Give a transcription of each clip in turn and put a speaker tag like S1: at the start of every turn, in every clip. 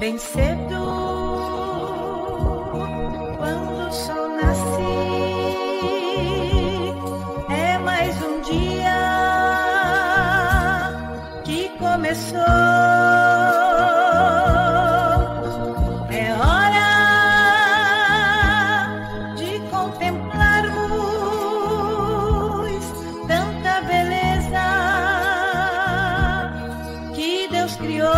S1: bem cedo, quando o sol nasce, é mais um dia que começou. É hora de contemplarmos tanta beleza que Deus criou.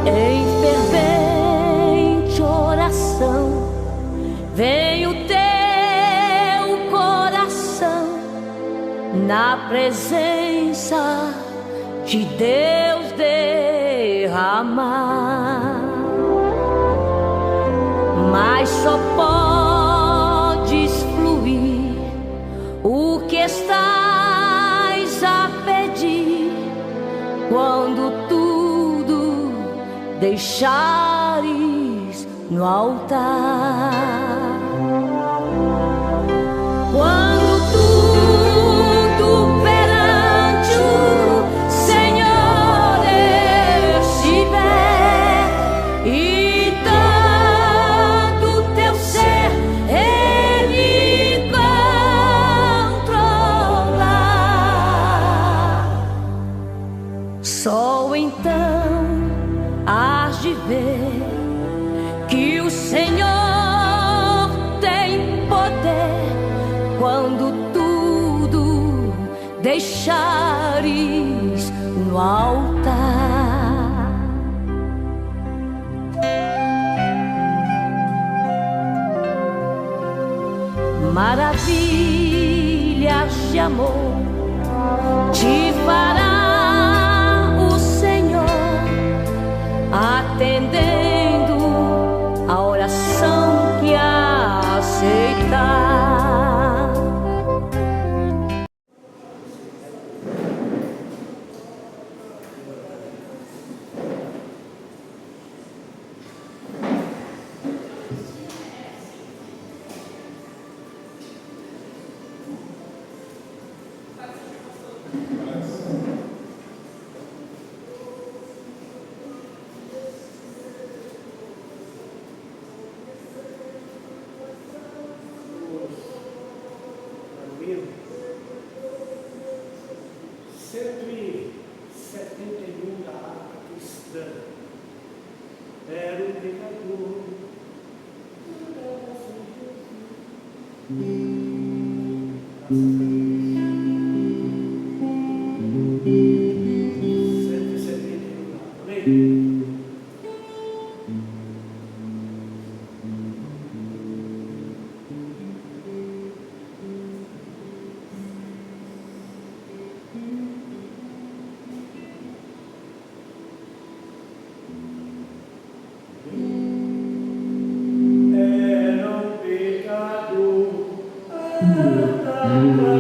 S2: Em fervente oração, vem o teu coração na presença de Deus derramar. Mas só podes fluir o que estás a pedir quando tudo deixares no altar. Quando tudo perante o Senhor estiver e todo teu ser Ele controlar, só então hás de ver que o Senhor tem poder quando tudo deixares no altar. Maravilhas de amor te fará o Senhor, atendendo a oração que aceitar.
S3: da água cristã era o pecador.
S4: Aleluia.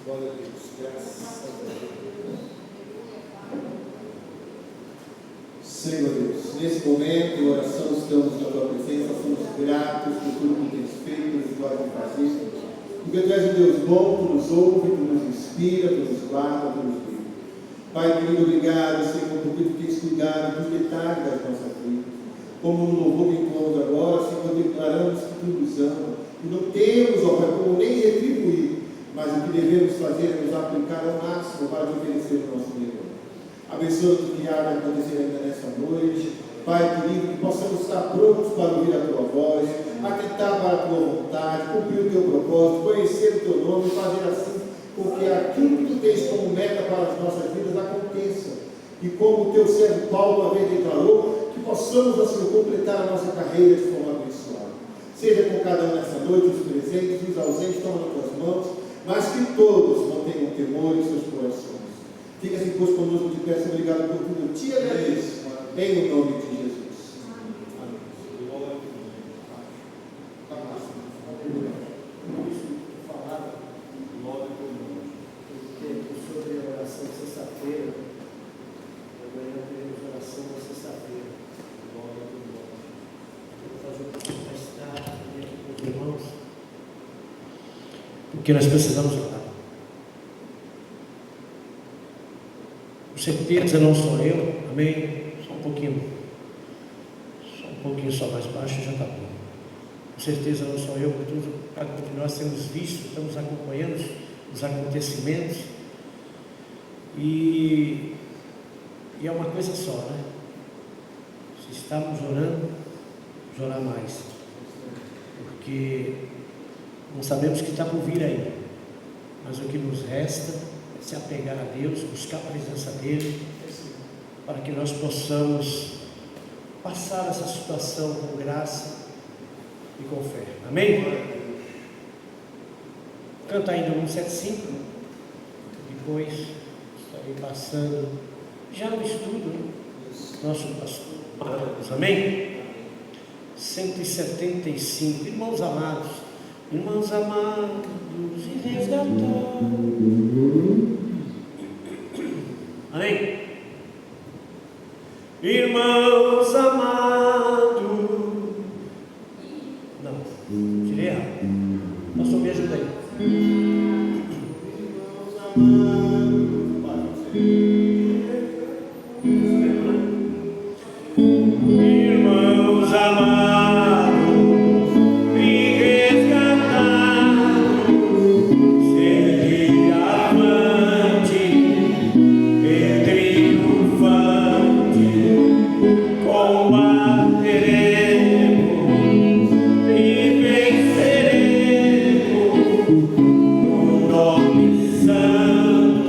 S4: Glória a Deus, graças a Deus. Senhor Deus, nesse momento, em oração, estamos na tua presença, somos gratos por tudo que tens feito e pode fazer, porque tu és um Deus bom, tu nos ouve, tu nos inspira, tu nos guarda, tu nos guia. Pai querido, obrigado, Senhor, porque tu tens cuidado dos detalhes das nossas vidas. Como no louvor que encontro agora, Senhor, declaramos que tu nos ama e não temos, ó Pai, como nem retribuir, mas o que devemos fazer é nos aplicar ao máximo para te oferecer o nosso melhor. Abençoa o que há de acontecer ainda nessa noite, Pai querido, que possamos estar prontos para ouvir a tua voz, atentar para a tua vontade, cumprir o teu propósito, conhecer o teu nome e fazer assim com que aquilo que tu tens como meta para as nossas vidas aconteça. E como o teu servo Paulo uma vez declarou, que possamos assim completar a nossa carreira de forma abençoada. Seja com cada um nessa noite, os presentes, os ausentes, toma nas tuas mãos, mas que todos mantenham temor em seus corações. Fica assim, pois, conosco, te peço obrigado por tudo, eu te agradeço, em nome de Jesus. Amém.
S3: Sobre a oração de sexta-feira, amanhã teremos oração na sexta-feira. Vou fazer um pouco mais tarde com os irmãos, porque nós precisamos orar. Com certeza não sou eu, amém? Só um pouquinho só mais baixo já está bom. Com certeza não sou eu, porque cada um de nós temos visto, estamos acompanhando os acontecimentos. E é uma coisa só, né? Se estamos orando, orar mais, porque não sabemos o que está por vir aí, mas o que nos resta é se apegar a Deus, buscar a presença dEle, para que nós possamos passar essa situação com graça e com fé. Amém? Canta ainda o 175, depois estarei passando já no estudo, né? Nosso pastor Marcos, amém? 175, irmãos amados, e resgatados, amém? Irmãos amados, não, tirei errado, pastor, me ajuda aí. Irmãos amados, irmãos amados e resgatados, sede avante e triunfante, combateremos e venceremos no nome santo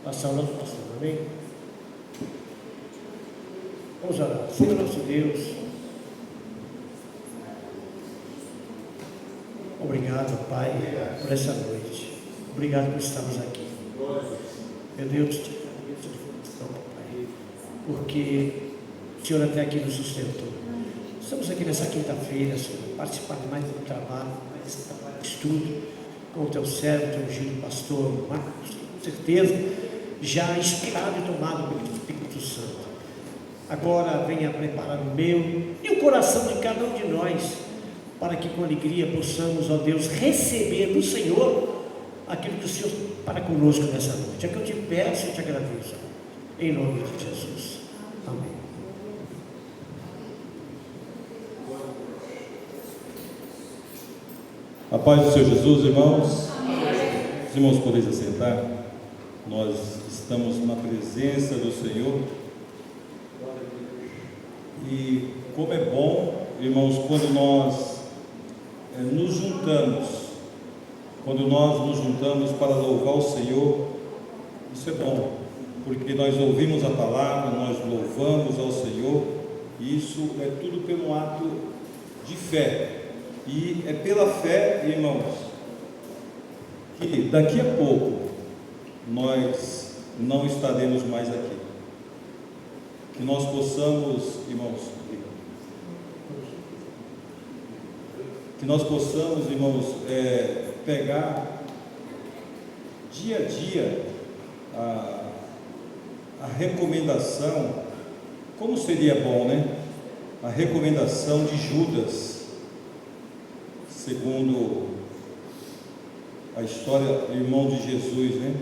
S3: Passar o nosso pastor, amém? Vamos orar. Senhor nosso Deus, obrigado, Pai, por essa noite. Obrigado por estarmos aqui. Meu Deus, te agradeço de coração, Pai, porque o Senhor até aqui nos sustentou. Estamos aqui nessa quinta-feira, Senhor, participando mais do trabalho, mais desse trabalho de estudo, com o teu servo, teu ungido pastor Marcos, com certeza, já inspirado e tomado pelo Espírito Santo. Agora venha preparar o meu e o coração de cada um de nós, para que com alegria possamos, ó Deus, receber do Senhor aquilo que o Senhor para conosco nessa noite. É que eu te peço e te agradeço, em nome de Jesus. Amém.
S5: A paz do Senhor Jesus, irmãos. Os irmãos podem assentar. Nós estamos na presença do Senhor. E como é bom, irmãos, quando nós nos juntamos, para louvar o Senhor. Isso é bom, porque nós ouvimos a palavra, nós louvamos ao Senhor, e isso é tudo pelo ato de fé. E é pela fé, irmãos, que daqui a pouco nós não estaremos mais aqui. Que nós possamos, irmãos, pegar dia a dia a recomendação, como seria bom, né? A recomendação de Judas, segundo a história do irmão de Jesus, né?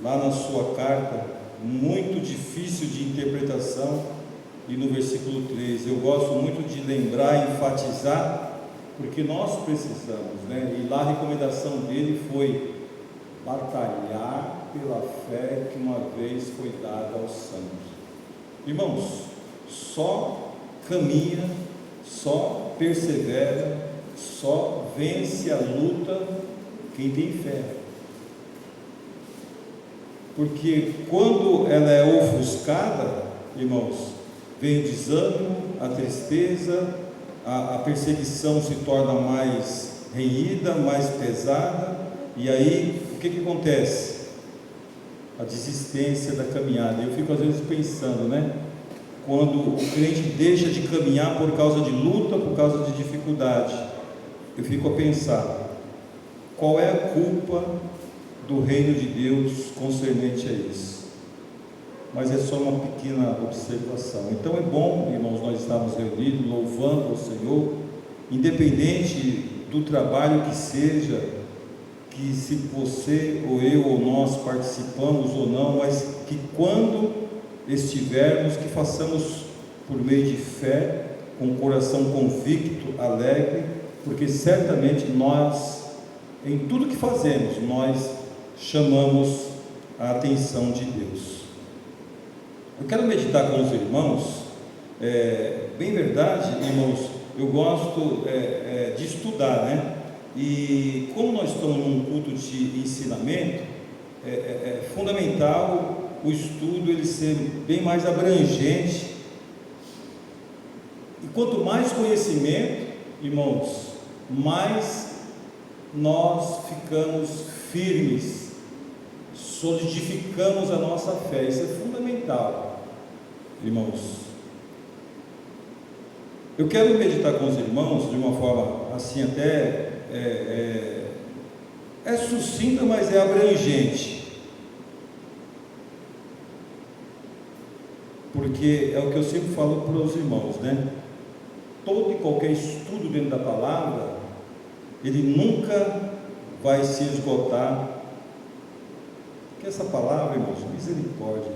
S5: Lá na sua carta, muito difícil de interpretação, e no versículo 3, eu gosto muito de lembrar e enfatizar, porque nós precisamos, né? E lá a recomendação dele foi batalhar pela fé que uma vez foi dada aos santos. Irmãos, só caminha, só persevera, só vence a luta quem tem fé. Porque quando ela é ofuscada, irmãos, vem o desânimo, a tristeza, a perseguição se torna mais renhida, mais pesada, e aí o que acontece? A desistência da caminhada. Eu fico às vezes pensando, né? Quando o crente deixa de caminhar por causa de luta, por causa de dificuldade, eu fico a pensar, qual é a culpa do reino de Deus concernente a isso? Mas é só uma pequena observação. Então é bom, irmãos, nós estarmos reunidos, louvando ao Senhor, independente do trabalho que seja, que se você ou eu ou nós participamos ou não, mas que quando estivermos, que façamos por meio de fé, com o coração convicto, alegre, porque certamente nós, em tudo que fazemos, nós chamamos a atenção de Deus. Eu quero meditar com os irmãos, bem verdade, irmãos, eu gosto de estudar, né? E como nós estamos num culto de ensinamento, é fundamental o estudo ele ser bem mais abrangente. E quanto mais conhecimento, irmãos, mais nós ficamos firmes, solidificamos a nossa fé. Isso é fundamental, irmãos. Eu quero meditar com os irmãos de uma forma assim até sucinta, mas é abrangente, porque é o que eu sempre falo para os irmãos, né? Todo e qualquer estudo dentro da palavra, ele nunca vai se esgotar, porque essa palavra, irmãos, misericórdia,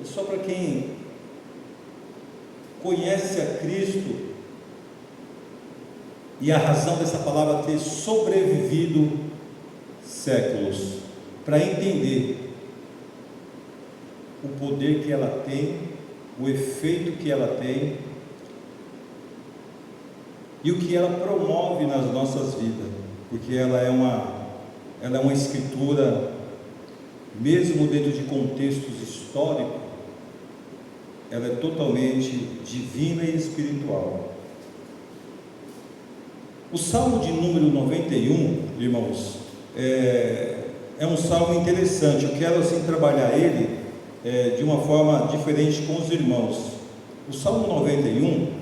S5: é só para quem conhece a Cristo, e a razão dessa palavra ter sobrevivido séculos, para entender o poder que ela tem, o efeito que ela tem, e o que ela promove nas nossas vidas, porque ela é uma escritura mesmo dentro de contextos históricos, ela é totalmente divina e espiritual. O Salmo de número 91, irmãos, é um salmo interessante. Eu quero assim trabalhar ele de uma forma diferente com os irmãos. O Salmo 91,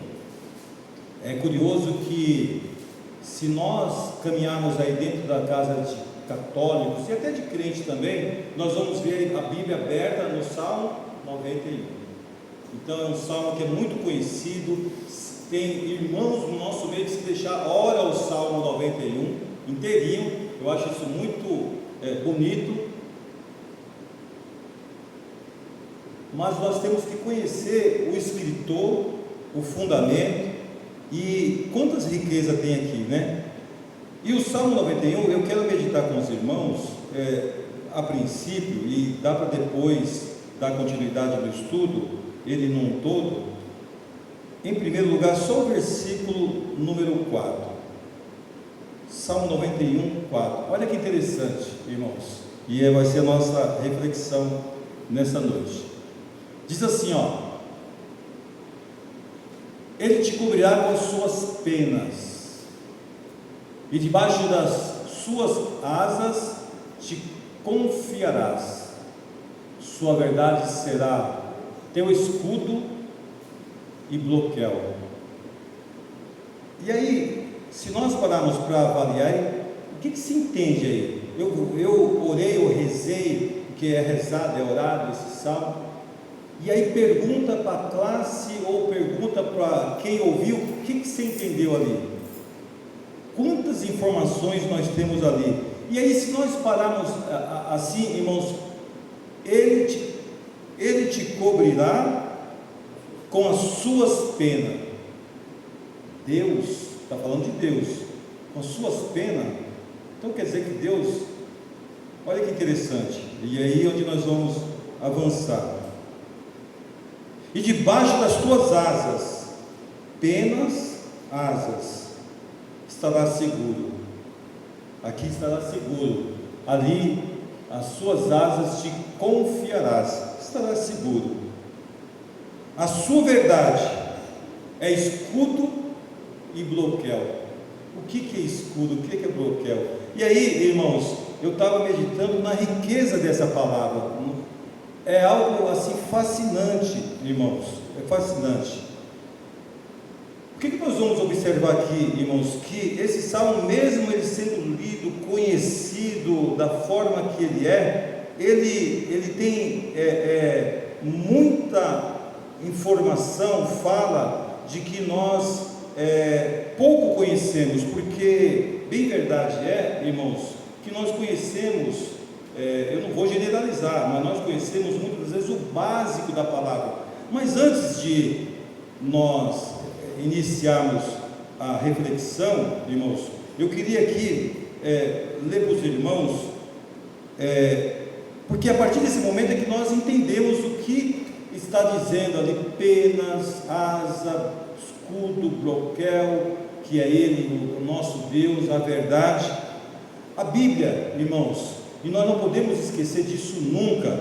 S5: é curioso que, se nós caminharmos aí dentro da casa de católicos e até de crente também, nós vamos ver a Bíblia aberta no Salmo 91. Então é um salmo que é muito conhecido. Tem irmãos no nosso meio que, se deixar, ora o Salmo 91 inteirinho. Eu acho isso muito bonito. Mas nós temos que conhecer o escritor, o fundamento, e quantas riquezas tem aqui, né? E o Salmo 91, eu quero meditar com os irmãos, a princípio, e dá para depois dar continuidade no estudo, ele num todo. Em primeiro lugar, só o versículo número 4, Salmo 91, 4. Olha que interessante, irmãos, e vai ser a nossa reflexão nessa noite. Diz assim, ó: Ele te cobrirá com as suas penas, e debaixo das suas asas te confiarás. Sua verdade será teu escudo e bloqueio. E aí, se nós pararmos para avaliar, o que se entende aí? Eu orei, eu rezei, que é rezado, é orado esse salmo. E aí pergunta para a classe, ou pergunta para quem ouviu, o que você entendeu ali? Quantas informações nós temos ali? E aí, se nós pararmos assim, irmãos, Ele te cobrirá com as suas penas. Deus, está falando de Deus, com as suas penas. Então quer dizer que Deus, olha que interessante, e aí onde nós vamos avançar. E debaixo das tuas asas, penas, asas, estará seguro. Aqui estará seguro. Ali, as suas asas te confiarás. Estará seguro. A sua verdade é escudo e bloqueio. O que é escudo? O que é bloqueio? E aí, irmãos, eu estava meditando na riqueza dessa palavra. É algo assim fascinante, irmãos, é fascinante. O que nós vamos observar aqui, irmãos? Que esse salmo, mesmo ele sendo lido, conhecido da forma que ele tem muita informação, fala de que nós pouco conhecemos, porque bem verdade irmãos, que nós conhecemos. Eu não vou generalizar, mas nós conhecemos muitas vezes o básico da palavra. Mas antes de nós iniciarmos a reflexão, irmãos, eu queria aqui ler para os irmãos, porque a partir desse momento é que nós entendemos o que está dizendo ali: penas, asa, escudo, bloqueio, que é Ele, o nosso Deus, a verdade. A Bíblia, irmãos, e nós não podemos esquecer disso nunca,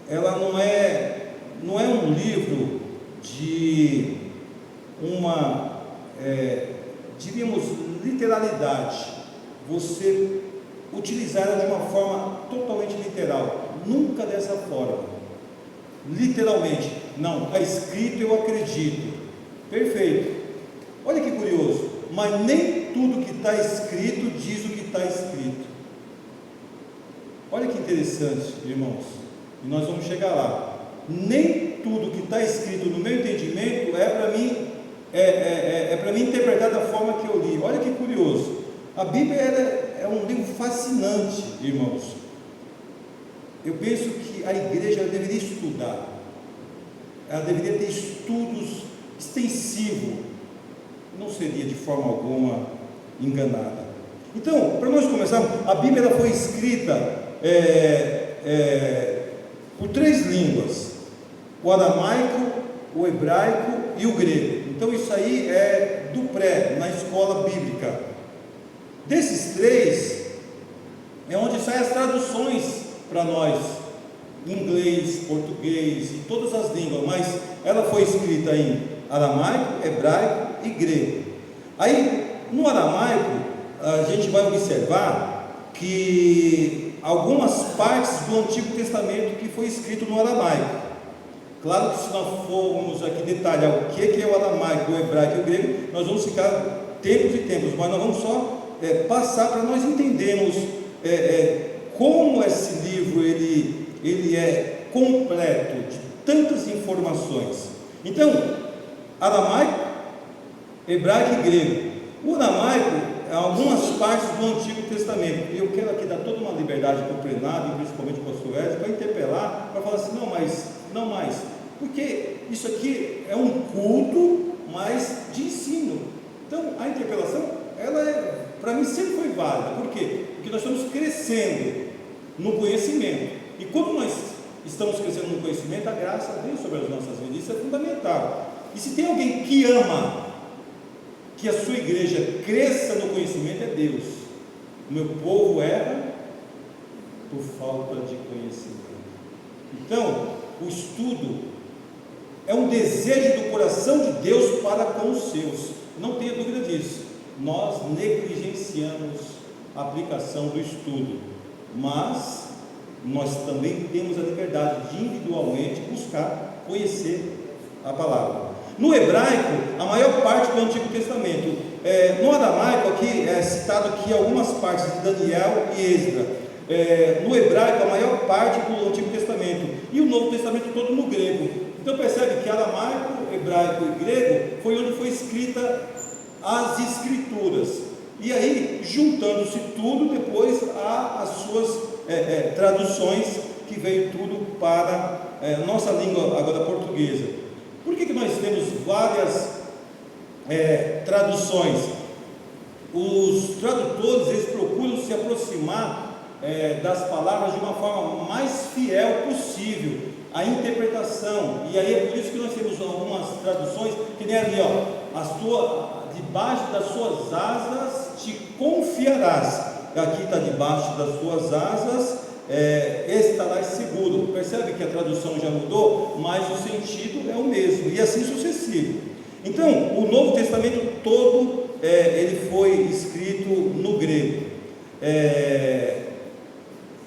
S5: ela não é um livro de uma, diríamos, literalidade, você utilizar ela de uma forma totalmente literal, nunca dessa forma, literalmente, não, está escrito, eu acredito, perfeito. Olha que curioso, mas nem tudo que está escrito diz o que está escrito. Olha que interessante, irmãos, e nós vamos chegar lá. Nem tudo que está escrito, no meu entendimento, é para mim interpretar da forma que eu li. Olha que curioso. A Bíblia é um livro fascinante, irmãos. Eu penso que a igreja deveria estudar, ela deveria ter estudos extensivos, não seria de forma alguma enganada. Então, para nós começarmos, a Bíblia ela foi escrita por 3 línguas: o aramaico, o hebraico e o grego. Então isso aí é do pré, na escola bíblica. Desses 3, é onde saem as traduções para nós, inglês, português e todas as línguas, mas ela foi escrita em aramaico, hebraico e grego. Aí, no aramaico, a gente vai observar que algumas partes do Antigo Testamento que foi escrito no aramaico. Claro que se nós formos aqui detalhar o que é o aramaico, o hebraico e o grego, nós vamos ficar tempos e tempos, mas nós vamos só passar para nós entendermos como esse livro ele é completo de tantas informações. Então, aramaico, hebraico e grego. O aramaico é algumas partes do Antigo Testamento. Eu quero aqui dar toda uma liberdade para o plenado, principalmente para o pastor Wesley, para interpelar, para falar assim, não mais, porque isso aqui é um culto, mas de ensino. Então, a interpelação, ela para mim sempre foi válida. Por quê? Porque nós estamos crescendo no conhecimento. E quando nós estamos crescendo no conhecimento, a graça vem sobre as nossas vidas. Isso é fundamental. E se tem alguém que ama que a sua igreja cresça no conhecimento, é Deus. O meu povo erra por falta de conhecimento. Então, o estudo é um desejo do coração de Deus para com os seus. Não tenha dúvida disso. Nós negligenciamos a aplicação do estudo, mas nós também temos a liberdade de individualmente buscar conhecer a palavra. No hebraico, a maior parte do Antigo Testamento. No aramaico, aqui é citado aqui algumas partes de Daniel e Esdra. No hebraico, a maior parte do Antigo Testamento. E o Novo Testamento todo no grego. Então percebe que aramaico, hebraico e grego foi onde foi escrita as escrituras. E aí, juntando-se tudo, depois há as suas traduções, que veio tudo para nossa língua agora portuguesa. Por que nós temos várias traduções? Os tradutores, eles procuram se aproximar das palavras de uma forma mais fiel possível, a interpretação. E aí é por isso que nós temos algumas traduções, que nem ali, debaixo das suas asas te confiarás. Aqui está debaixo das suas asas, estarás seguro. Percebe que a tradução já mudou, mas o sentido é o mesmo, e assim sucessivo. Então, o Novo Testamento todo, ele foi escrito no grego.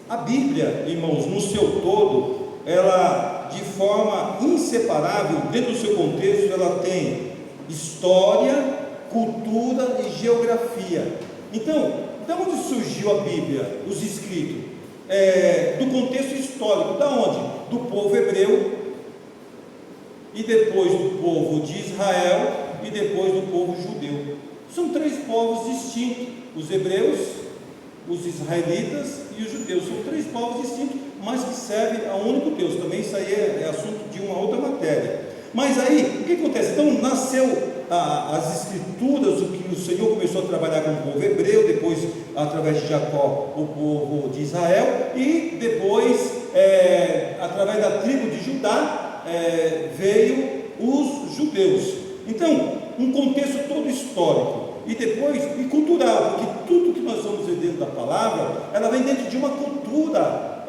S5: A Bíblia, irmãos, no seu todo, ela, de forma inseparável, dentro do seu contexto, ela tem história, cultura e geografia. Então, de onde surgiu a Bíblia, os escritos? Do contexto histórico. Da onde? Do povo hebreu, e depois do povo de Israel, e depois do povo judeu. São três povos distintos: os hebreus, os israelitas e os judeus. São três povos distintos, mas que servem a um único Deus. Também isso aí é assunto de uma outra matéria. Mas aí, o que acontece? Então nasceu as escrituras, o que o Senhor começou a trabalhar com o povo hebreu, depois através de Jacó, o povo de Israel, e depois através da tribo de Judá veio os judeus. Então, um contexto todo histórico e depois cultural, porque tudo que nós vamos ver dentro da palavra, ela vem dentro de uma cultura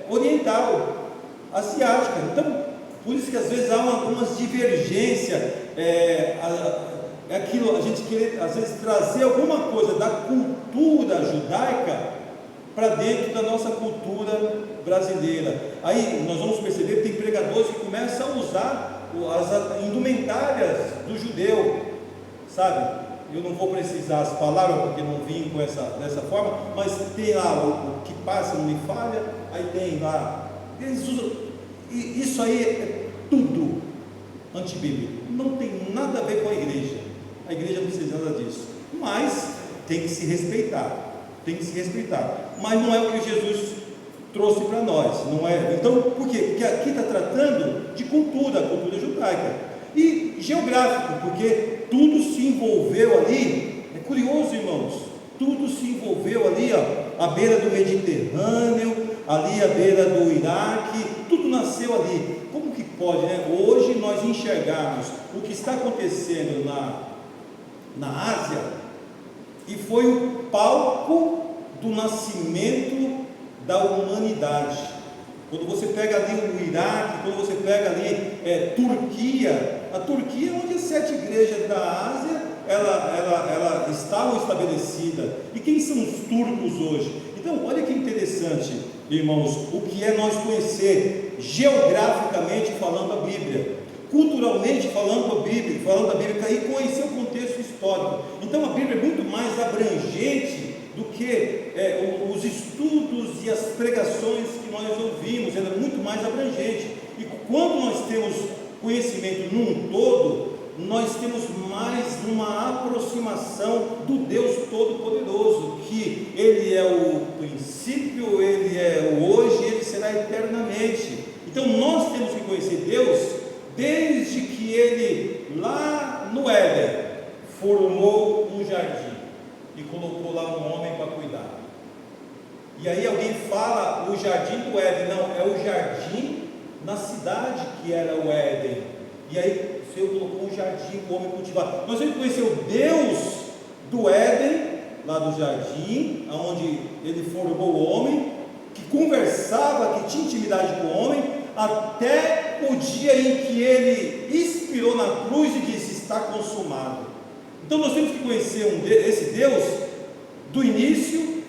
S5: oriental, asiática. Então, por isso que às vezes há algumas divergências, aquilo, a gente querer às vezes trazer alguma coisa da cultura judaica para dentro da nossa cultura brasileira. Aí nós vamos perceber que tem pregadores que começam a usar as indumentárias do judeu, sabe? Eu não vou precisar as palavras porque não vim dessa forma, mas tem lá o que passa, não me falha, aí tem lá, eles usam. E isso aí é tudo antibíblico, não tem nada a ver com a igreja não precisa nada disso, mas tem que se respeitar, mas não é o que Jesus trouxe para nós, não é? Então, por quê? Porque aqui está tratando de cultura judaica, e geográfico, porque tudo se envolveu ali, é curioso, irmãos, tudo se envolveu ali, à beira do Mediterrâneo, ali à beira do Iraque, tudo nasceu ali. Como que pode, né? Hoje nós enxergarmos o que está acontecendo na Ásia, e foi o palco do nascimento da humanidade. Quando você pega ali o Iraque, quando você pega ali Turquia, a Turquia é onde as 7 igrejas da Ásia ela estavam estabelecidas. E quem são os turcos hoje? Então, olha que interessante, irmãos, o que é nós conhecer geograficamente falando a Bíblia, culturalmente falando a Bíblia, e conhecer o contexto histórico. Então, a Bíblia é muito mais abrangente do que os estudos e as pregações que nós ouvimos, ela é muito mais abrangente. E quando nós temos conhecimento num todo, nós temos mais uma aproximação do Deus Todo-Poderoso, que Ele é o princípio, Ele é o hoje, Ele será eternamente. Então nós temos que conhecer Deus desde que Ele, lá no Éden, formou um jardim e colocou lá um homem para cuidar. E aí alguém fala o jardim do Éden, não, é o jardim na cidade que era o Éden. E aí o Senhor colocou um jardim para o homem cultivar. Nós temos que conhecer o Deus do Éden, lá do jardim, onde Ele formou o homem, que conversava, que tinha intimidade com o homem, até o dia em que Ele expirou na cruz e disse: está consumado. Então nós temos que conhecer esse Deus do início,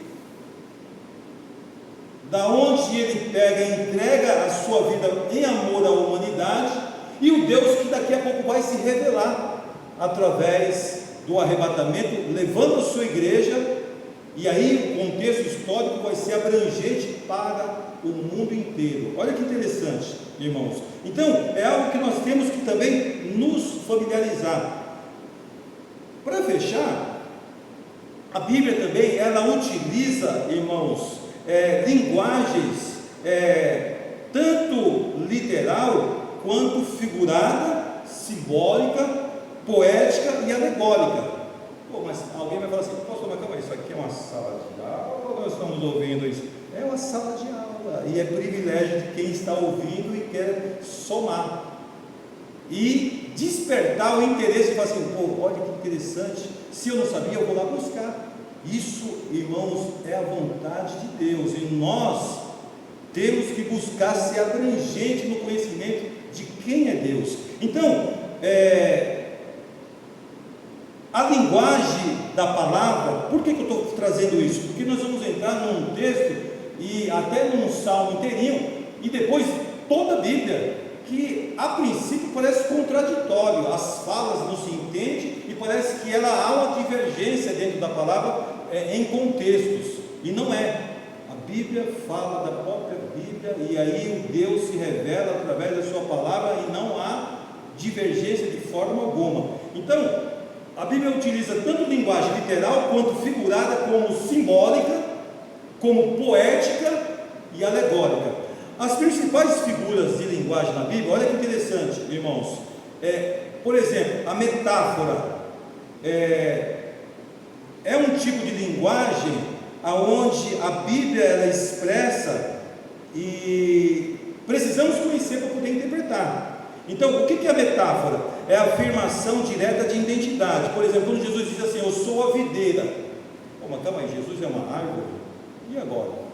S5: da onde Ele pega e entrega a sua vida em amor à humanidade, e o Deus que daqui a pouco vai se revelar através do arrebatamento, levando a sua igreja, e aí o contexto histórico vai ser abrangente para o mundo inteiro. Olha que interessante, irmãos. Então é algo que nós temos que também nos familiarizar. Para fechar, a Bíblia também, ela utiliza, irmãos, linguagens tanto literal quanto figurada, simbólica, poética e alegórica. Pô, mas alguém vai falar assim: pastor, mas calma aí, isso aqui é uma sala de aula ou nós estamos ouvindo isso? É uma sala de aula, e é privilégio de quem está ouvindo e quer somar e despertar o interesse e falar assim: pô, olha que interessante, se eu não sabia, eu vou lá buscar. Isso, irmãos, é a vontade de Deus, e nós temos que buscar ser abrangente no conhecimento de quem é Deus. Então, a linguagem da palavra, por que eu estou trazendo isso? Porque nós vamos entrar num texto, e até num salmo inteirinho, e depois toda a Bíblia, que a princípio parece contraditório, as falas não se entendem, e parece que há uma divergência dentro da palavra em contextos, e não é. A Bíblia fala da própria Bíblia, e aí o Deus se revela através da sua palavra, e não há divergência de forma alguma. Então, a Bíblia utiliza tanto linguagem literal quanto figurada, como simbólica, como poética e alegórica. As principais figuras de linguagem na Bíblia, olha que interessante, irmãos. Por exemplo, a metáfora é um tipo de linguagem aonde a Bíblia ela expressa, e precisamos conhecer para poder interpretar. Então, o que é a metáfora? É a afirmação direta de identidade. Por exemplo, quando Jesus diz assim: eu sou a videira. Pô, mas calma aí, Jesus é uma árvore? E agora?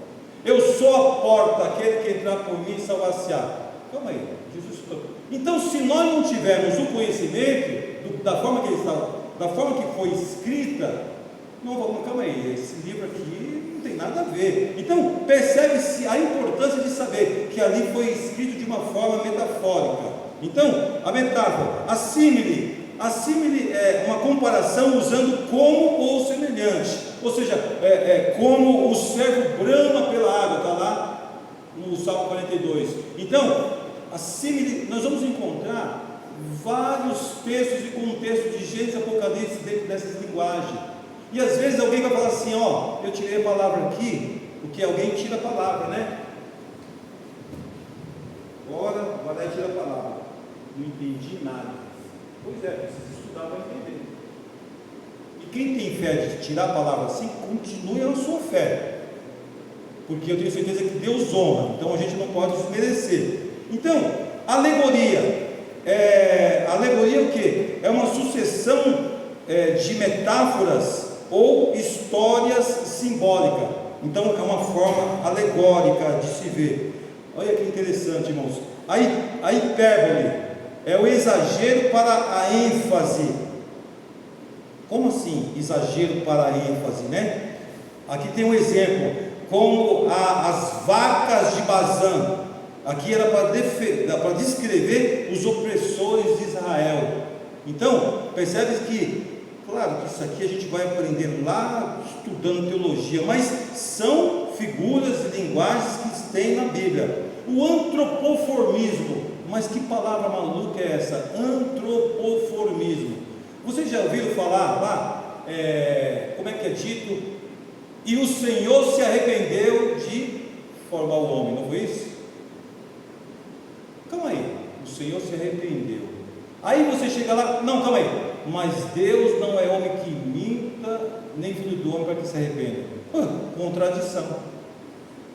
S5: Eu sou a porta, aquele que entrar por mim salvar-se-á. Calma aí, Jesus. Então, se nós não tivermos o conhecimento da forma que ele está, da forma que foi escrita, não vamos, calma aí, esse livro aqui não tem nada a ver. Então, percebe-se a importância de saber que ali foi escrito de uma forma metafórica. Então, a metáfora, a símile é uma comparação usando como ou semelhante, ou seja, como o servo brama pela água, está lá no Salmo 42. Então, a símile, nós vamos encontrar vários textos e contextos de Gênesis e Apocalipse dentro dessas linguagens, e às vezes alguém vai falar assim: ó, eu tirei a palavra aqui, porque alguém tira a palavra, né? Agora vai lá e tira a palavra. Não entendi nada. Pois é, precisa estudar para entender. E quem tem fé de tirar a palavra assim, continue na sua fé, porque eu tenho certeza que Deus honra, então a gente não pode desmerecer. Então, alegoria é o que? É uma sucessão de metáforas ou histórias simbólicas. Então é uma forma alegórica de se ver. Olha que interessante, irmãos. A hipérbole é o exagero para a ênfase. Como assim, exagero para a ênfase, né? Aqui tem um exemplo, como as vacas de Bazã. Aqui era para descrever os opressores de Israel. Então, percebe que, claro que isso aqui a gente vai aprender lá, estudando teologia, mas são figuras e linguagens que tem na Bíblia. O antropoformismo, mas que palavra maluca é essa? Antropoformismo. Vocês já ouviram falar lá, como é que é dito? E o Senhor se arrependeu de formar o homem, não foi isso? Calma aí, o Senhor se arrependeu. Aí você chega lá, não, calma aí, mas Deus não é homem que minta, nem filho do homem para que se arrependa. Contradição.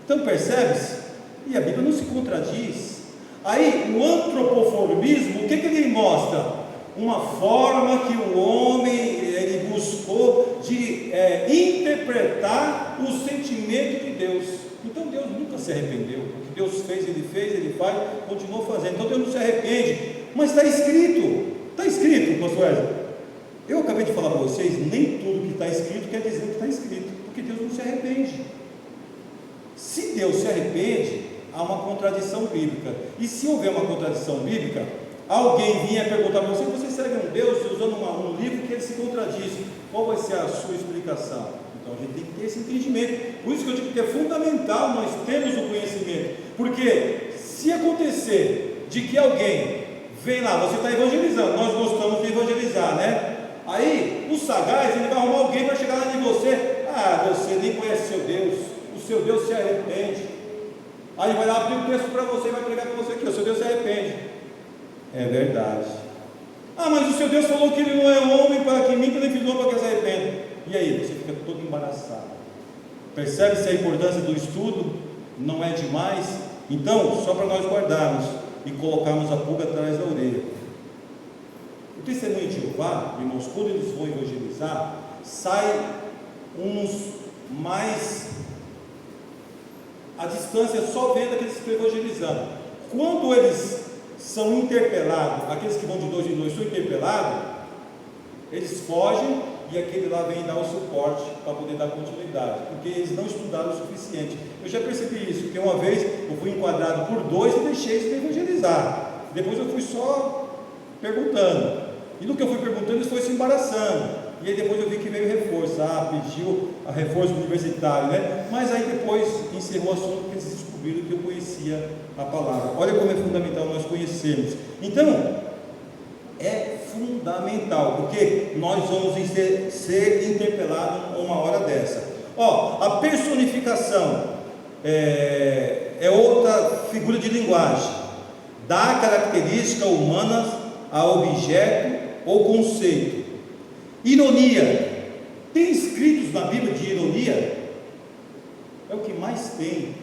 S5: Então percebe-se? E a Bíblia não se contradiz. Aí o antropoformismo, o que ele mostra? Uma forma que o homem ele buscou de interpretar o sentimento de Deus. Então Deus nunca se arrependeu. O que Deus fez, ele faz, continuou fazendo. Então Deus não se arrepende. Mas está escrito, pastor Wesley. Eu acabei de falar para vocês, nem tudo que está escrito quer dizer que está escrito, porque Deus não se arrepende. Se Deus se arrepende, há uma contradição bíblica. E se houver uma contradição bíblica, alguém vinha perguntar para você segue um Deus usando um livro que ele se contradiz, qual vai ser a sua explicação? Então a gente tem que ter esse entendimento. Por isso que eu digo que é fundamental nós termos o conhecimento, porque se acontecer de que alguém vem lá, você está evangelizando, nós gostamos de evangelizar, né? Aí o sagaz, ele vai arrumar alguém para chegar lá de você, você nem conhece seu Deus, o seu Deus se arrepende. Aí vai lá abrir o texto para você e vai pregar para você aqui, o seu Deus se arrepende. É verdade. Mas o seu Deus falou que ele não é homem para que minta, nem filho do homem para que se arrependa. E aí, você fica todo embaraçado. Percebe-se a importância do estudo? Não é demais? Então, só para nós guardarmos e colocarmos a pulga atrás da orelha. O testemunho de Jeová, irmãos, quando eles vão evangelizar, sai uns mais a distância, só vendo aqueles que estão evangelizando. Quando eles são interpelados, aqueles que vão de dois em dois são interpelados, eles fogem e aquele lá vem dar o suporte para poder dar continuidade, porque eles não estudaram o suficiente. Eu já percebi isso, porque uma vez eu fui enquadrado por dois e deixei de evangelizar. Depois eu fui só perguntando, e no que eu fui perguntando eles foram se embaraçando, e aí depois eu vi que veio reforço, pediu a reforço universitário, né? Mas aí depois encerrou o assunto porque eles descobriram que eu conhecia a palavra. Olha como é fundamental nós conhecermos. Então, é fundamental, porque nós vamos ser interpelados uma hora dessa. A personificação é outra figura de linguagem, dá característica humana a objeto ou conceito. Ironia, tem escritos na Bíblia de ironia? É o que mais tem.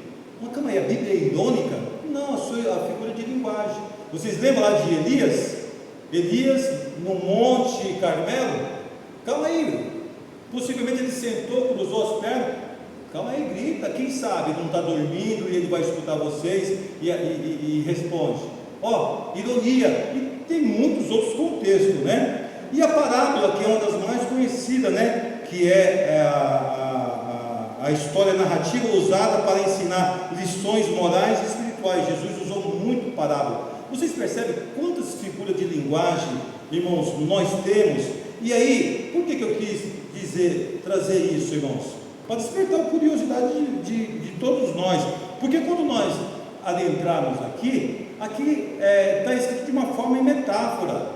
S5: Mas calma aí, a Bíblia é irônica? Não, a figura de linguagem. Vocês lembram lá de Elias? Elias no Monte Carmelo? Calma aí, possivelmente ele sentou, cruzou as pernas. Calma aí, grita, quem sabe não está dormindo e ele vai escutar vocês e responde. Ironia, e tem muitos outros contextos, né? E a parábola, que é uma das mais conhecidas, né? Que é a história narrativa usada para ensinar lições morais e espirituais. Jesus usou muito parábola. Vocês percebem quantas figuras de linguagem, irmãos, nós temos? E aí, por que eu quis trazer isso, irmãos? Para despertar a curiosidade de todos nós. Porque quando nós adentrarmos aqui está escrito de uma forma em metáfora.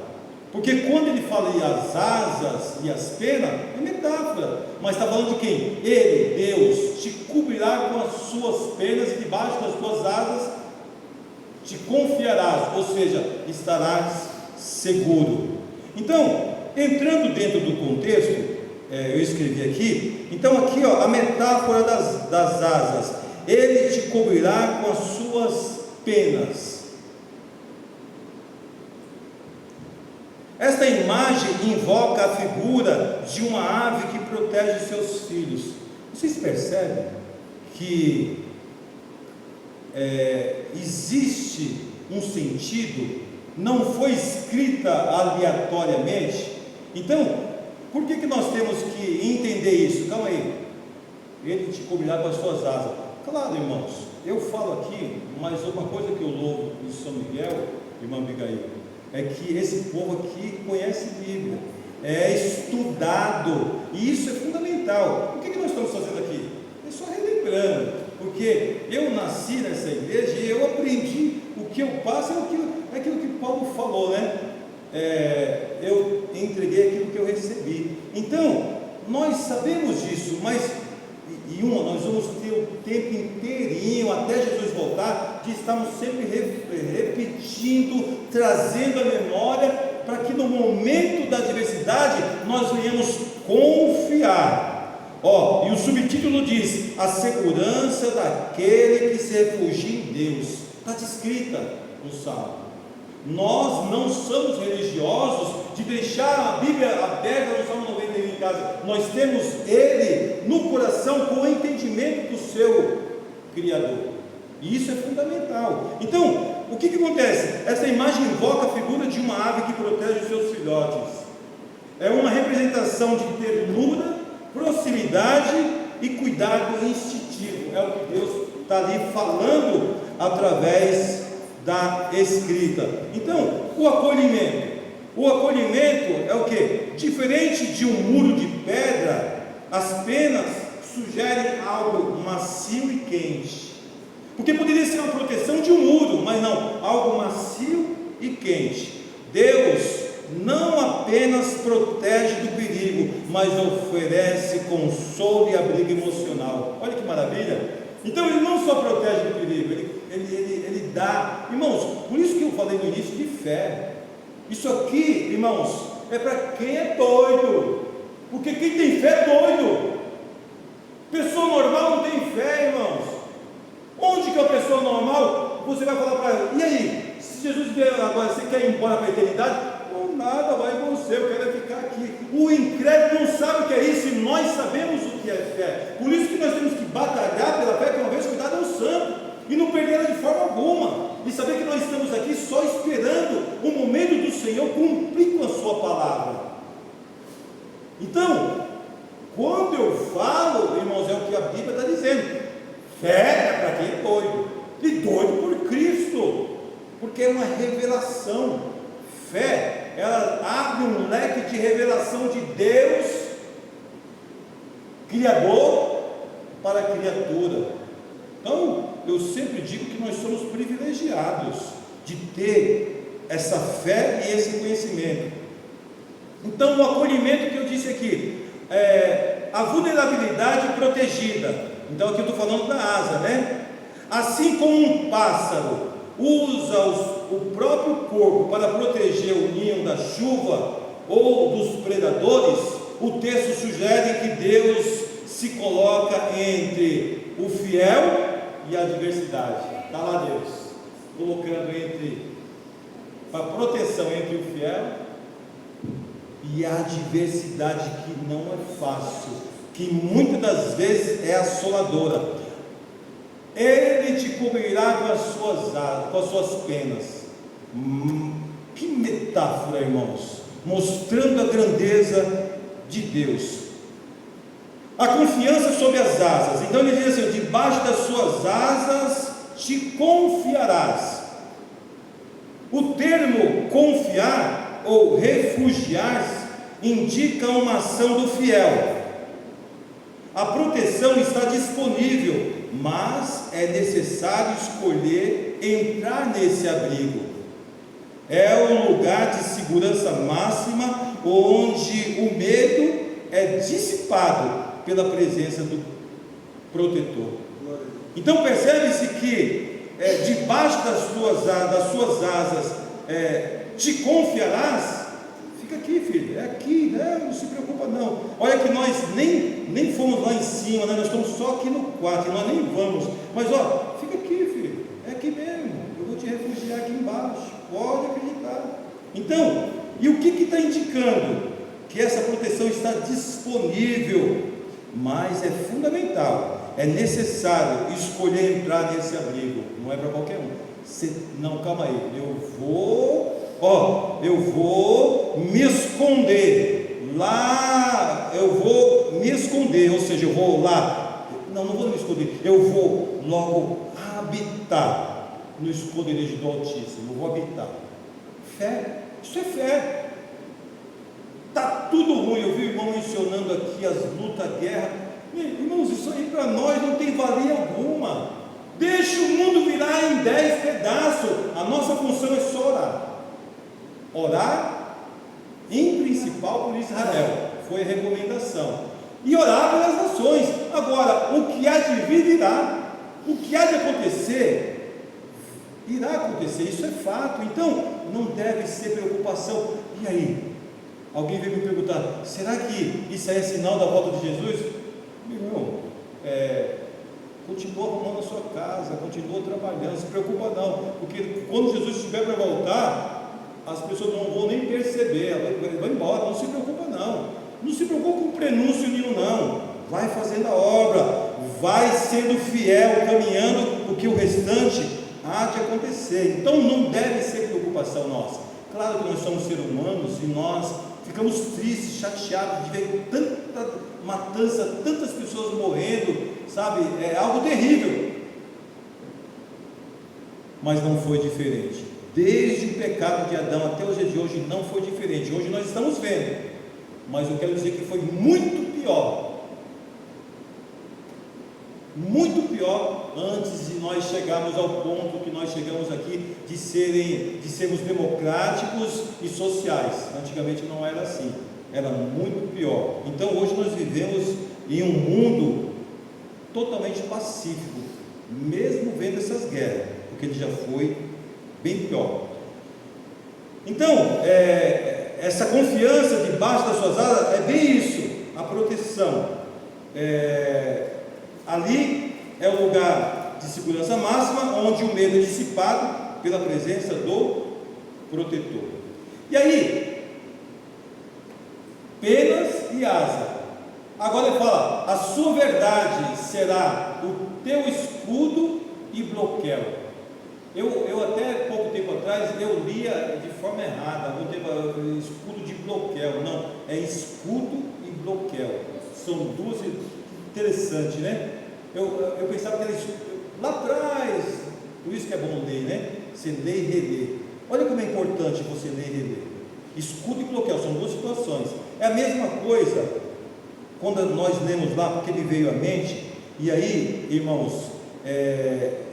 S5: Porque quando ele fala as asas e as penas, é metáfora. Mas está falando de quem? Ele, Deus, te cobrirá com as suas penas e debaixo das suas asas te confiarás, ou seja, estarás seguro. Então, entrando dentro do contexto, eu escrevi aqui, então aqui a metáfora das asas, ele te cobrirá com as suas penas. Esta imagem invoca a figura de uma ave que protege seus filhos. Vocês percebem? que existe um sentido, não foi escrita aleatoriamente. Então, por que nós temos que entender isso? Calma aí. Ele te cobrirá com as suas asas. Claro, irmãos, eu falo aqui, mas uma coisa que eu louvo em São Miguel, irmã Abigail, é que esse povo aqui conhece Bíblia, é estudado, e isso é fundamental. O que nós estamos fazendo aqui? É só relembrando, porque eu nasci nessa igreja e eu aprendi, o que eu passo é aquilo que Paulo falou, né? Eu entreguei aquilo que eu recebi. Então, nós sabemos disso, mas nós vamos ter o tempo inteirinho, até Jesus voltar, de estarmos sempre repetindo, trazendo a memória, para que no momento da adversidade, nós venhamos confiar. E o subtítulo diz: a segurança daquele que se refugia em Deus. Está descrita no Salmo. Nós não somos religiosos de deixar a Bíblia aberta no Salmo 91 em casa. Nós temos ele no coração, com o entendimento do seu Criador, e isso é fundamental. Então, o que acontece? Essa imagem invoca a figura de uma ave que protege os seus filhotes. É uma representação de ternura, proximidade e cuidado instintivo. É o que Deus está ali falando através da escrita. Então, o acolhimento é o que? Diferente de um muro de pedra, as penas sugerem algo macio e quente, porque poderia ser uma proteção de um muro, mas não, algo macio e quente. Deus não apenas protege do perigo, mas oferece consolo e abrigo emocional. Olha que maravilha! Então ele não só protege do perigo, ele dá. Irmãos, por isso que eu falei no início de fé. Isso aqui, irmãos, é para quem é doido, porque quem tem fé é doido. Pessoa normal não tem fé, irmãos. Onde que é a pessoa normal? Você vai falar para ela: e aí, se Jesus vier agora, você quer ir embora para a eternidade? Não, nada, vai com você, eu quero ficar aqui. O incrédulo não sabe o que é isso, e nós sabemos o que é fé. Por isso que nós temos que batalhar pela fé, que uma vez cuidado é o santo, e não perder ela de forma alguma, e saber que nós estamos aqui só esperando o momento do Senhor cumprir com a sua palavra. Então, quando eu falo, irmãos, é o que a Bíblia está dizendo: fé é para quem é doido, e doido por Cristo, porque é uma revelação. Fé, ela abre um leque de revelação de Deus Criador para a criatura. Então, eu sempre digo que nós somos privilegiados de ter essa fé e esse conhecimento. Então, o acolhimento que eu disse aqui, a vulnerabilidade protegida. Então, aqui eu estou falando da asa, né? Assim como um pássaro usa o próprio corpo para proteger o ninho da chuva ou dos predadores, o texto sugere que Deus se coloca entre o fiel e a adversidade. Está lá Deus colocando a proteção entre o fiel e a adversidade, que não é fácil, que muitas das vezes é assoladora. Ele te cobrirá com as suas penas. Que metáfora, irmãos, mostrando a grandeza de Deus. A confiança sob as asas. Então ele diz assim: debaixo das suas asas te confiarás. O termo confiar ou refugiar-se indica uma ação do fiel. A proteção está disponível, mas é necessário escolher entrar nesse abrigo. É um lugar de segurança máxima, onde o medo é dissipado pela presença do protetor. Então percebe-se que debaixo das suas asas te confiarás. Fica aqui, filho, é aqui, né? Não se preocupa não. Olha que nós nem fomos lá em cima, né? Nós estamos só aqui no quarto, nós nem vamos. Mas fica aqui, filho, é aqui mesmo. Eu vou te refugiar aqui embaixo, pode acreditar. Então, e o que está indicando? Que essa proteção está disponível, mas é fundamental é necessário escolher entrar nesse abrigo, não é para qualquer um. Não, calma aí, eu vou me esconder lá, eu vou me esconder, ou seja, eu vou lá, não vou me esconder, eu vou logo habitar no esconderijo do Altíssimo, eu vou habitar. Fé, isso é fé. Está tudo ruim, eu vi o irmão mencionando aqui as lutas, a guerra. Irmãos, isso aí para nós não tem valia alguma. Deixa o mundo virar em 10 pedaços. A nossa função é só orar. Orar, em principal, por Israel. Foi a recomendação. E orar pelas nações. Agora, o que há de vir, virá. O que há de acontecer, irá acontecer. Isso é fato. Então, não deve ser preocupação. E aí? Alguém veio me perguntar, será que isso aí é sinal da volta de Jesus? Meu irmão, continua arrumando a sua casa, continua trabalhando, não se preocupa não, porque quando Jesus estiver para voltar, as pessoas não vão nem perceber, ela vai embora, não se preocupa não se preocupa com prenúncio nenhum não, vai fazendo a obra, vai sendo fiel, caminhando, porque o restante há de acontecer. Então não deve ser preocupação nossa. Claro que nós somos seres humanos e nós ficamos tristes, chateados de ver tanta matança, tantas pessoas morrendo, sabe? É algo terrível. Mas não foi diferente. Desde o pecado de Adão até os dias de hoje não foi diferente. Hoje nós estamos vendo, mas eu quero dizer que foi muito pior. Muito pior antes de nós chegarmos ao ponto que nós chegamos aqui de sermos democráticos e sociais. Antigamente não era assim, era muito pior. Então hoje nós vivemos em um mundo totalmente pacífico, mesmo vendo essas guerras, porque ele já foi bem pior. Então, essa confiança debaixo das suas asas é bem isso, a proteção. Ali é o lugar de segurança máxima, onde o medo é dissipado pela presença do protetor. E aí, penas e asa. Agora ele fala, a sua verdade será o teu escudo e broquel. Eu até pouco tempo atrás, eu lia de forma errada, escudo de broquel. Não, é escudo e broquel. São duas. Interessante, né? Eu pensava que era lá atrás, por isso que é bom ler, né? Você lê e relê. Olha como é importante você ler e reler. Escudo e broquel, são duas situações. É a mesma coisa quando nós lemos lá, porque me veio à mente. E aí, irmãos,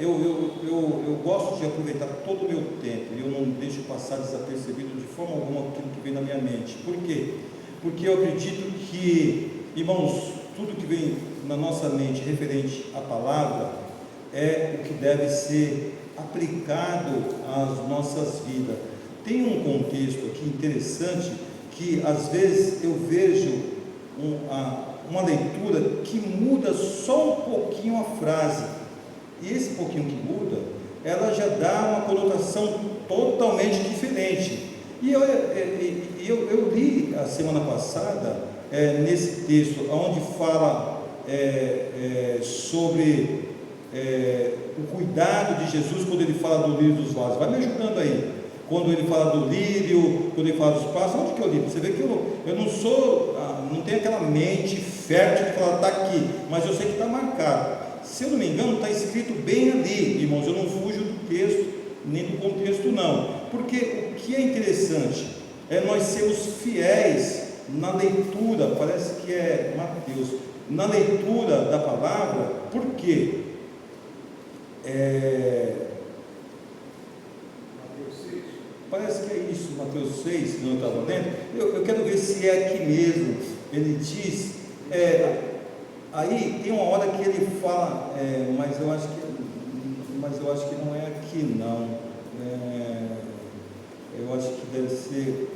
S5: eu gosto de aproveitar todo o meu tempo, e eu não deixo passar desapercebido de forma alguma aquilo que vem na minha mente. Por quê? Porque eu acredito que, irmãos, tudo que vem na nossa mente referente à palavra é o que deve ser aplicado às nossas vidas. Tem um contexto aqui interessante que às vezes eu vejo uma leitura que muda só um pouquinho a frase, e esse pouquinho que muda, ela já dá uma conotação totalmente diferente. E eu li a semana passada nesse texto, onde fala sobre o cuidado de Jesus quando ele fala do lírio dos vasos. Vai me ajudando aí. Quando ele fala do lírio, quando ele fala dos passos, onde que eu li? Você vê que eu não sou, não tenho aquela mente fértil de falar, está aqui, mas eu sei que está marcado. Se eu não me engano, está escrito bem ali, irmãos. Eu não fujo do texto, nem do contexto não, porque o que é interessante é nós sermos fiéis na leitura, parece que é Mateus, na leitura da palavra. Por quê? Parece que é isso, Mateus 6, que eu estava lendo. Eu quero ver se é aqui mesmo. Ele diz, aí tem uma hora que ele fala, mas eu acho que não é aqui não. Eu acho que deve ser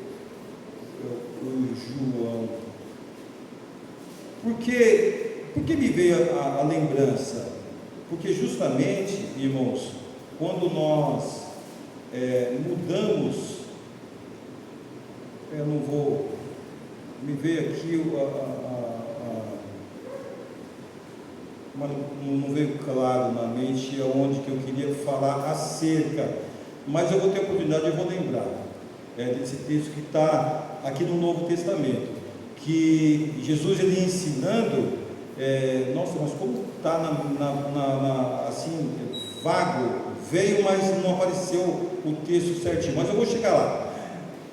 S5: o João. Por que me veio a lembrança? Porque justamente, irmãos, quando nós mudamos, eu não vou, me veio aqui mas não veio claro na mente aonde que eu queria falar acerca, mas eu vou ter a oportunidade, eu vou lembrar desse texto que está aqui no Novo Testamento, que Jesus ele ensinando, nossa, mas como está assim, vago, veio, mas não apareceu o texto certinho, mas eu vou chegar lá.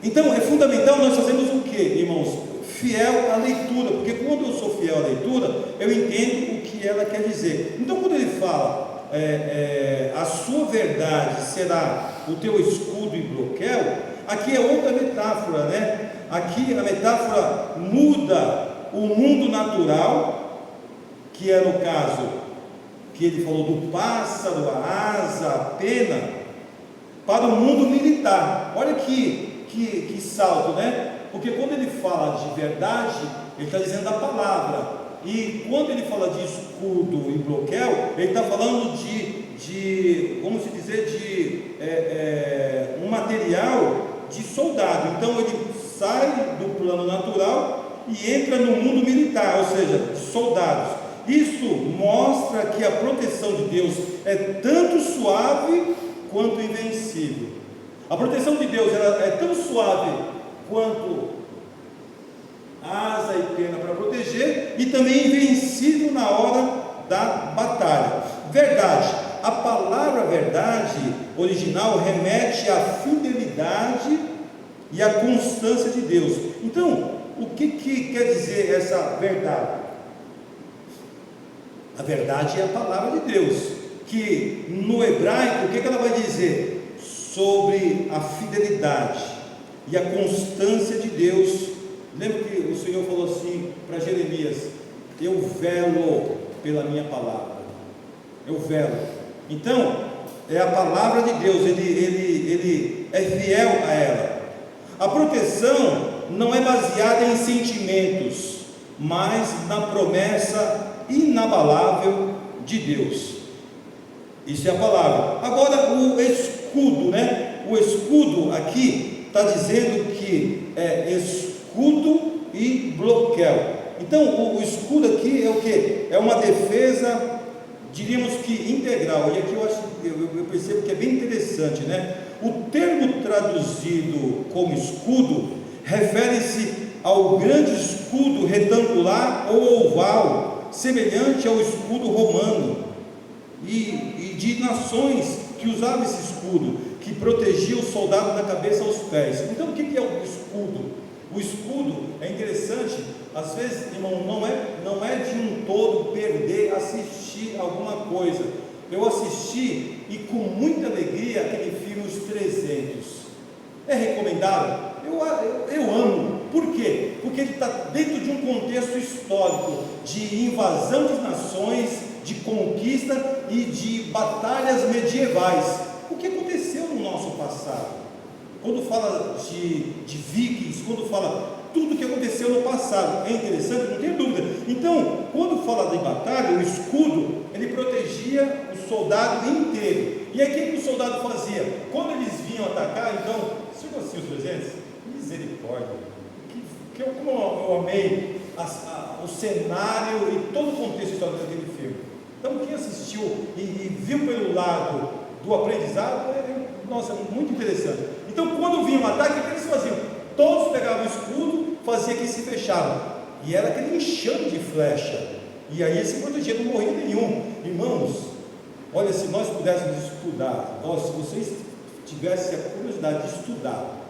S5: Então é fundamental nós fazermos o que, irmãos? Fiel à leitura, porque quando eu sou fiel à leitura, eu entendo o que ela quer dizer. Então quando ele fala, a sua verdade será o teu escudo e broquel, aqui é outra metáfora, né? Aqui a metáfora muda o mundo natural, que é no caso que ele falou do pássaro, a asa, a pena, para o mundo militar. Olha que salto, né? Porque quando ele fala de verdade, ele está dizendo da palavra, e quando ele fala de escudo e broquel, ele está falando de vamos dizer, de um material de soldado. Então ele sai do plano natural e entra no mundo militar, ou seja, de soldados. Isso mostra que a proteção de Deus é tanto suave quanto invencível. A proteção de Deus ela é tão suave quanto asa e pena para proteger, e também invencível na hora da batalha. Verdade. A palavra verdade original remete à fidelidade e à constância de Deus. Então, o que quer dizer essa verdade? A verdade é a palavra de Deus, que no hebraico, o que ela vai dizer? Sobre a fidelidade e a constância de Deus. Lembra que o Senhor falou assim para Jeremias: eu velo pela minha palavra, eu velo. Então, é a palavra de Deus, ele é fiel a ela. A proteção não é baseada em sentimentos, mas na promessa inabalável de Deus. Isso é a palavra. Agora o escudo, né? O escudo aqui está dizendo que é escudo e broquel. Então o escudo aqui é o que? É uma defesa, diríamos que integral. E aqui eu percebo que é bem interessante, né? O termo traduzido como escudo refere-se ao grande escudo retangular ou oval, semelhante ao escudo romano, e de nações que usavam esse escudo, que protegia o soldado da cabeça aos pés. Então o que é o escudo? O escudo é interessante, às vezes, irmão, não é de um todo perder assistir alguma coisa. Eu assisti e com muita alegria aquele filme Os 300. É recomendável? Eu amo. Por quê? Porque ele está dentro de um contexto histórico de invasão de nações, de conquista e de batalhas medievais. O que aconteceu no nosso passado? Quando fala de vikings, quando fala tudo o que aconteceu no passado, é interessante, não tem dúvida. Então, quando fala de batalha, o escudo, ele protegia o soldado inteiro. E aí o que o soldado fazia? Quando eles vinham atacar, então, se eu assim os 300, misericórdia, como eu amei o cenário e todo o contexto histórico daquele filme. Então, quem assistiu e viu pelo lado do aprendizado, nossa, muito interessante. Então, quando vinha um ataque, o que eles faziam? Todos pegavam o escudo, faziam que se fechavam, e era aquele enxame de flecha, e aí eles se protegiam, não morria nenhum. Irmãos, olha, se nós pudéssemos estudar, se vocês tivessem a curiosidade de estudar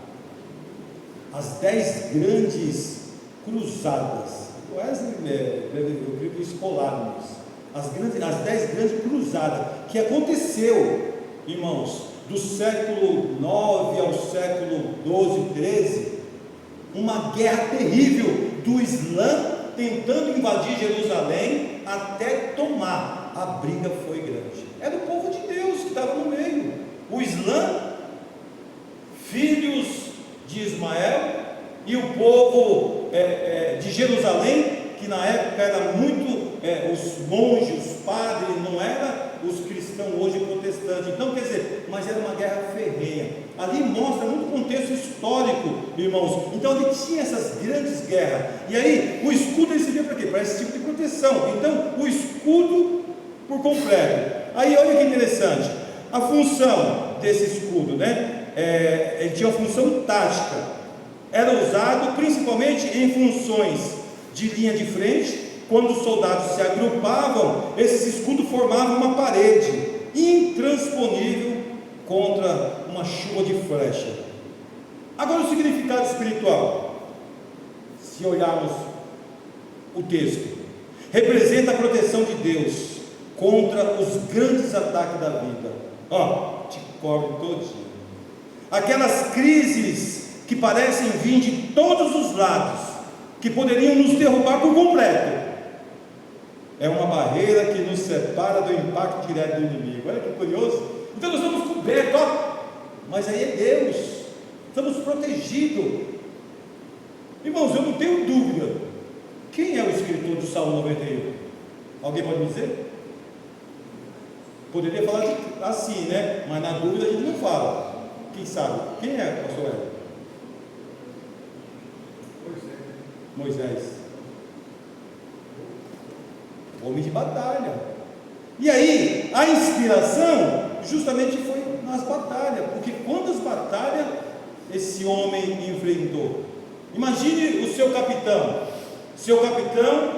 S5: as 10 grandes cruzadas, eu creio que escolar nisso, as 10 grandes cruzadas que aconteceu, irmãos, do século 9 ao século 12, 13, uma guerra terrível do Islã tentando invadir Jerusalém até tomar. A briga foi grande. Era o povo de Deus que estava no meio. O Islã, filhos de Ismael, e o povo de Jerusalém, que na época era muito os monges, os padres, não era os cristãos hoje protestantes. Então, quer dizer, mas era uma guerra ferrenha. Ali mostra muito contexto histórico, irmãos. Então ele tinha essas grandes guerras. E aí o escudo ele servia para quê? Para esse tipo de proteção. Então o escudo por completo. Aí olha que interessante, a função desse escudo, né? Ele tinha uma função tática, era usado principalmente em funções de linha de frente. Quando os soldados se agrupavam, esses escudos formavam uma parede intransponível contra uma chuva de flecha. Agora o significado espiritual, se olharmos o texto, representa a proteção de Deus contra os grandes ataques da vida. Te cobre todinho. Aquelas crises que parecem vir de todos os lados, que poderiam nos derrubar por completo. É uma barreira que nos separa do impacto direto do inimigo. Olha que curioso. Então nós estamos cobertos, mas aí é Deus, estamos protegidos. Irmãos, eu não tenho dúvida, quem é o escritor do Salmo 91? Alguém pode me dizer? Poderia falar assim, né? Mas na dúvida a gente não fala. Quem sabe? Quem é, pastor Hélio? Moisés. Homem de batalha. E aí, a inspiração justamente foi nas batalhas, porque quantas batalhas esse homem enfrentou? Imagine o seu capitão,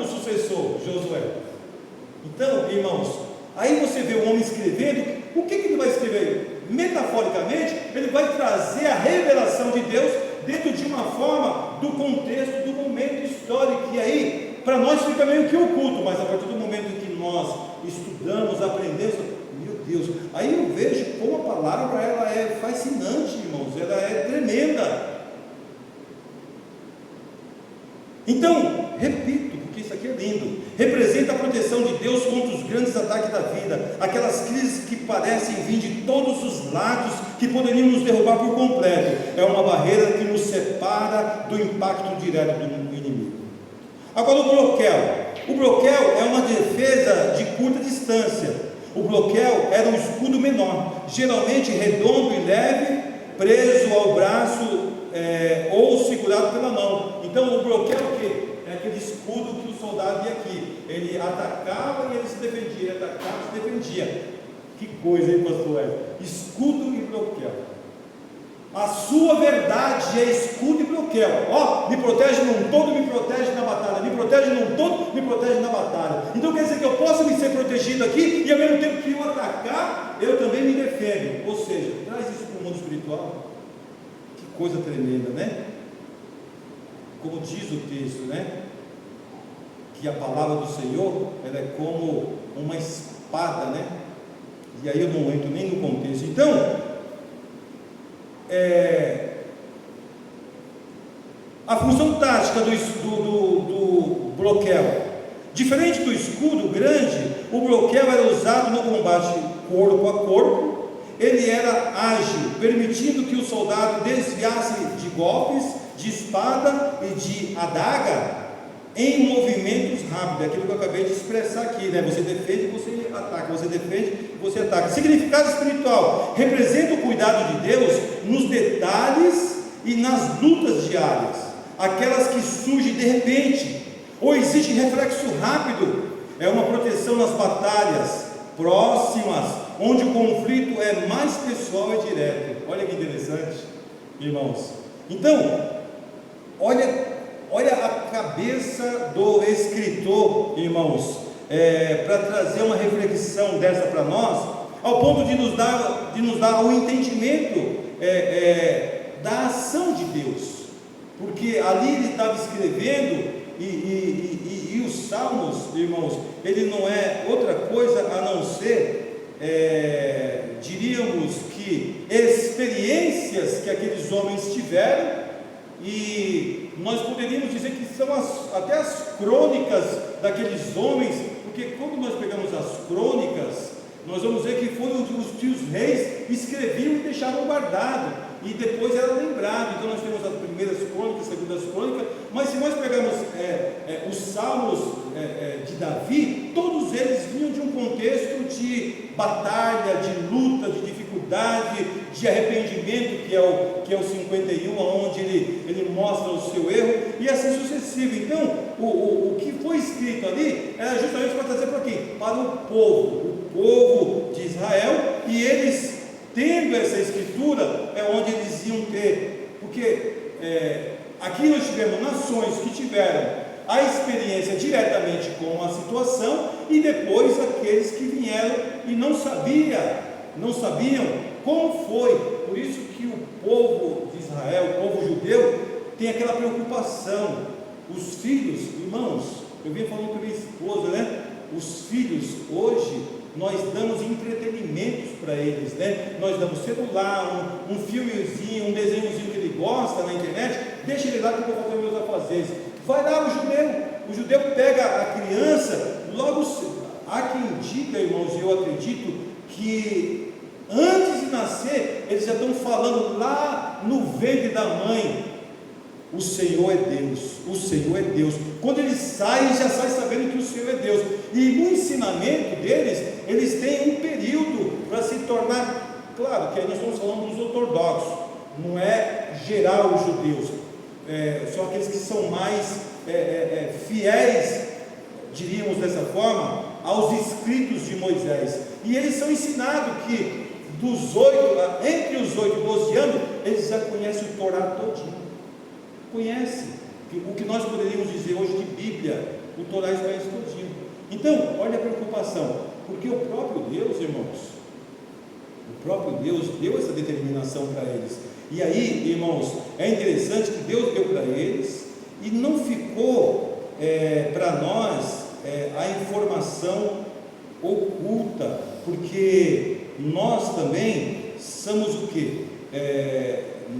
S5: o sucessor, Josué. Então, irmãos, aí você vê o homem escrevendo, o que ele vai escrever? Metaforicamente, ele vai trazer a revelação de Deus dentro de uma forma do contexto do momento histórico, e aí, para nós fica meio que oculto, mas a partir do momento em que nós estudamos, aprendemos, meu Deus, aí eu vejo como a palavra ela é fascinante, irmãos, ela é tremenda. Então, repito, porque isso aqui é lindo, representa a proteção de Deus contra os grandes ataques da vida, aquelas crises que parecem vir de todos os lados, que poderiam nos derrubar por completo. É uma barreira que nos separa do impacto direto do inimigo. Agora o broquel é uma defesa de curta distância. O broquel era um escudo menor, geralmente redondo e leve, preso ao braço ou segurado pela mão. Então o broquel é o quê? É aquele escudo que o soldado ia aqui, ele atacava e ele se defendia, ele atacava e se defendia. Que coisa, hein, pastor Hélio? Escudo e broquel. A sua verdade é escudo e broquel. Me protege num todo, me protege na batalha. Me protege num todo, me protege na batalha. Então quer dizer que eu posso me ser protegido aqui e ao mesmo tempo que eu atacar, eu também me defendo. Ou seja, traz isso para o mundo espiritual. Que coisa tremenda, né? Como diz o texto, né? Que a palavra do Senhor, ela é como uma espada, né? E aí eu não entro nem no contexto. Então, a função tática do broquel, diferente do escudo grande, o broquel era usado no combate corpo a corpo. Ele era ágil, permitindo que o soldado desviasse de golpes de espada e de adaga em movimentos rápidos. É aquilo que eu acabei de expressar aqui, né? Você defende, você ataca, você defende, você ataca. Significado espiritual: representa o cuidado de Deus nos detalhes e nas lutas diárias, aquelas que surgem de repente ou exigem reflexo rápido. É uma proteção nas batalhas próximas, onde o conflito é mais pessoal e direto. Olha que interessante, irmãos. Então, olha a cabeça do escritor, irmãos, para trazer uma reflexão dessa para nós, ao ponto de nos dar o entendimento da ação de Deus, porque ali ele estava escrevendo, e os Salmos, irmãos, ele não é outra coisa a não ser, diríamos que experiências que aqueles homens tiveram, e nós poderíamos dizer que são até as crônicas daqueles homens, porque quando nós pegamos as crônicas, nós vamos ver que foram os que os reis escreviam e deixavam guardado, e depois era lembrado. Então nós temos as primeiras crônicas, as segundas crônicas, mas se nós pegarmos os salmos de Davi, todos eles vinham de um contexto de batalha, de luta, de dificuldade, de arrependimento, que é o 51, onde ele mostra o seu erro, e assim sucessivo. Então, o que foi escrito ali era justamente para trazer para quem? Para o povo de Israel, e eles, tendo essa escritura, é onde eles iam ter, porque aqui nós tivemos nações que tiveram a experiência diretamente com a situação, e depois aqueles que vieram e não sabiam como foi. Por isso que o povo de Israel, o povo judeu, tem aquela preocupação. Os filhos, irmãos, eu venho falando com a minha esposa, né? Os filhos hoje, nós damos entretenimentos para eles, né? Nós damos celular, um filmezinho, um desenhozinho que ele gosta na internet, deixa ele lá que eu vou fazer meus afazeres. Vai lá o judeu pega a criança, logo, há quem diga, irmãos, e eu acredito, que antes de nascer, eles já estão falando lá no ventre da mãe, o Senhor é Deus, o Senhor é Deus. Quando eles saem, já saem sabendo que o Senhor é Deus. E no ensinamento deles, eles têm um período para se tornar, claro que aí nós estamos falando dos ortodoxos, não é geral os judeus, são aqueles que são mais fiéis, diríamos dessa forma, aos escritos de Moisés. E eles são ensinados que entre os 8 e 12 anos, eles já conhecem o Torá todinho. Conhece o que nós poderíamos dizer hoje de Bíblia, o Torá conhece todinho. Então, olha a preocupação, porque o próprio Deus, irmãos, o próprio Deus deu essa determinação para eles. E aí, irmãos, é interessante que Deus deu para eles, e não ficou para nós a informação oculta, porque nós também somos o quê?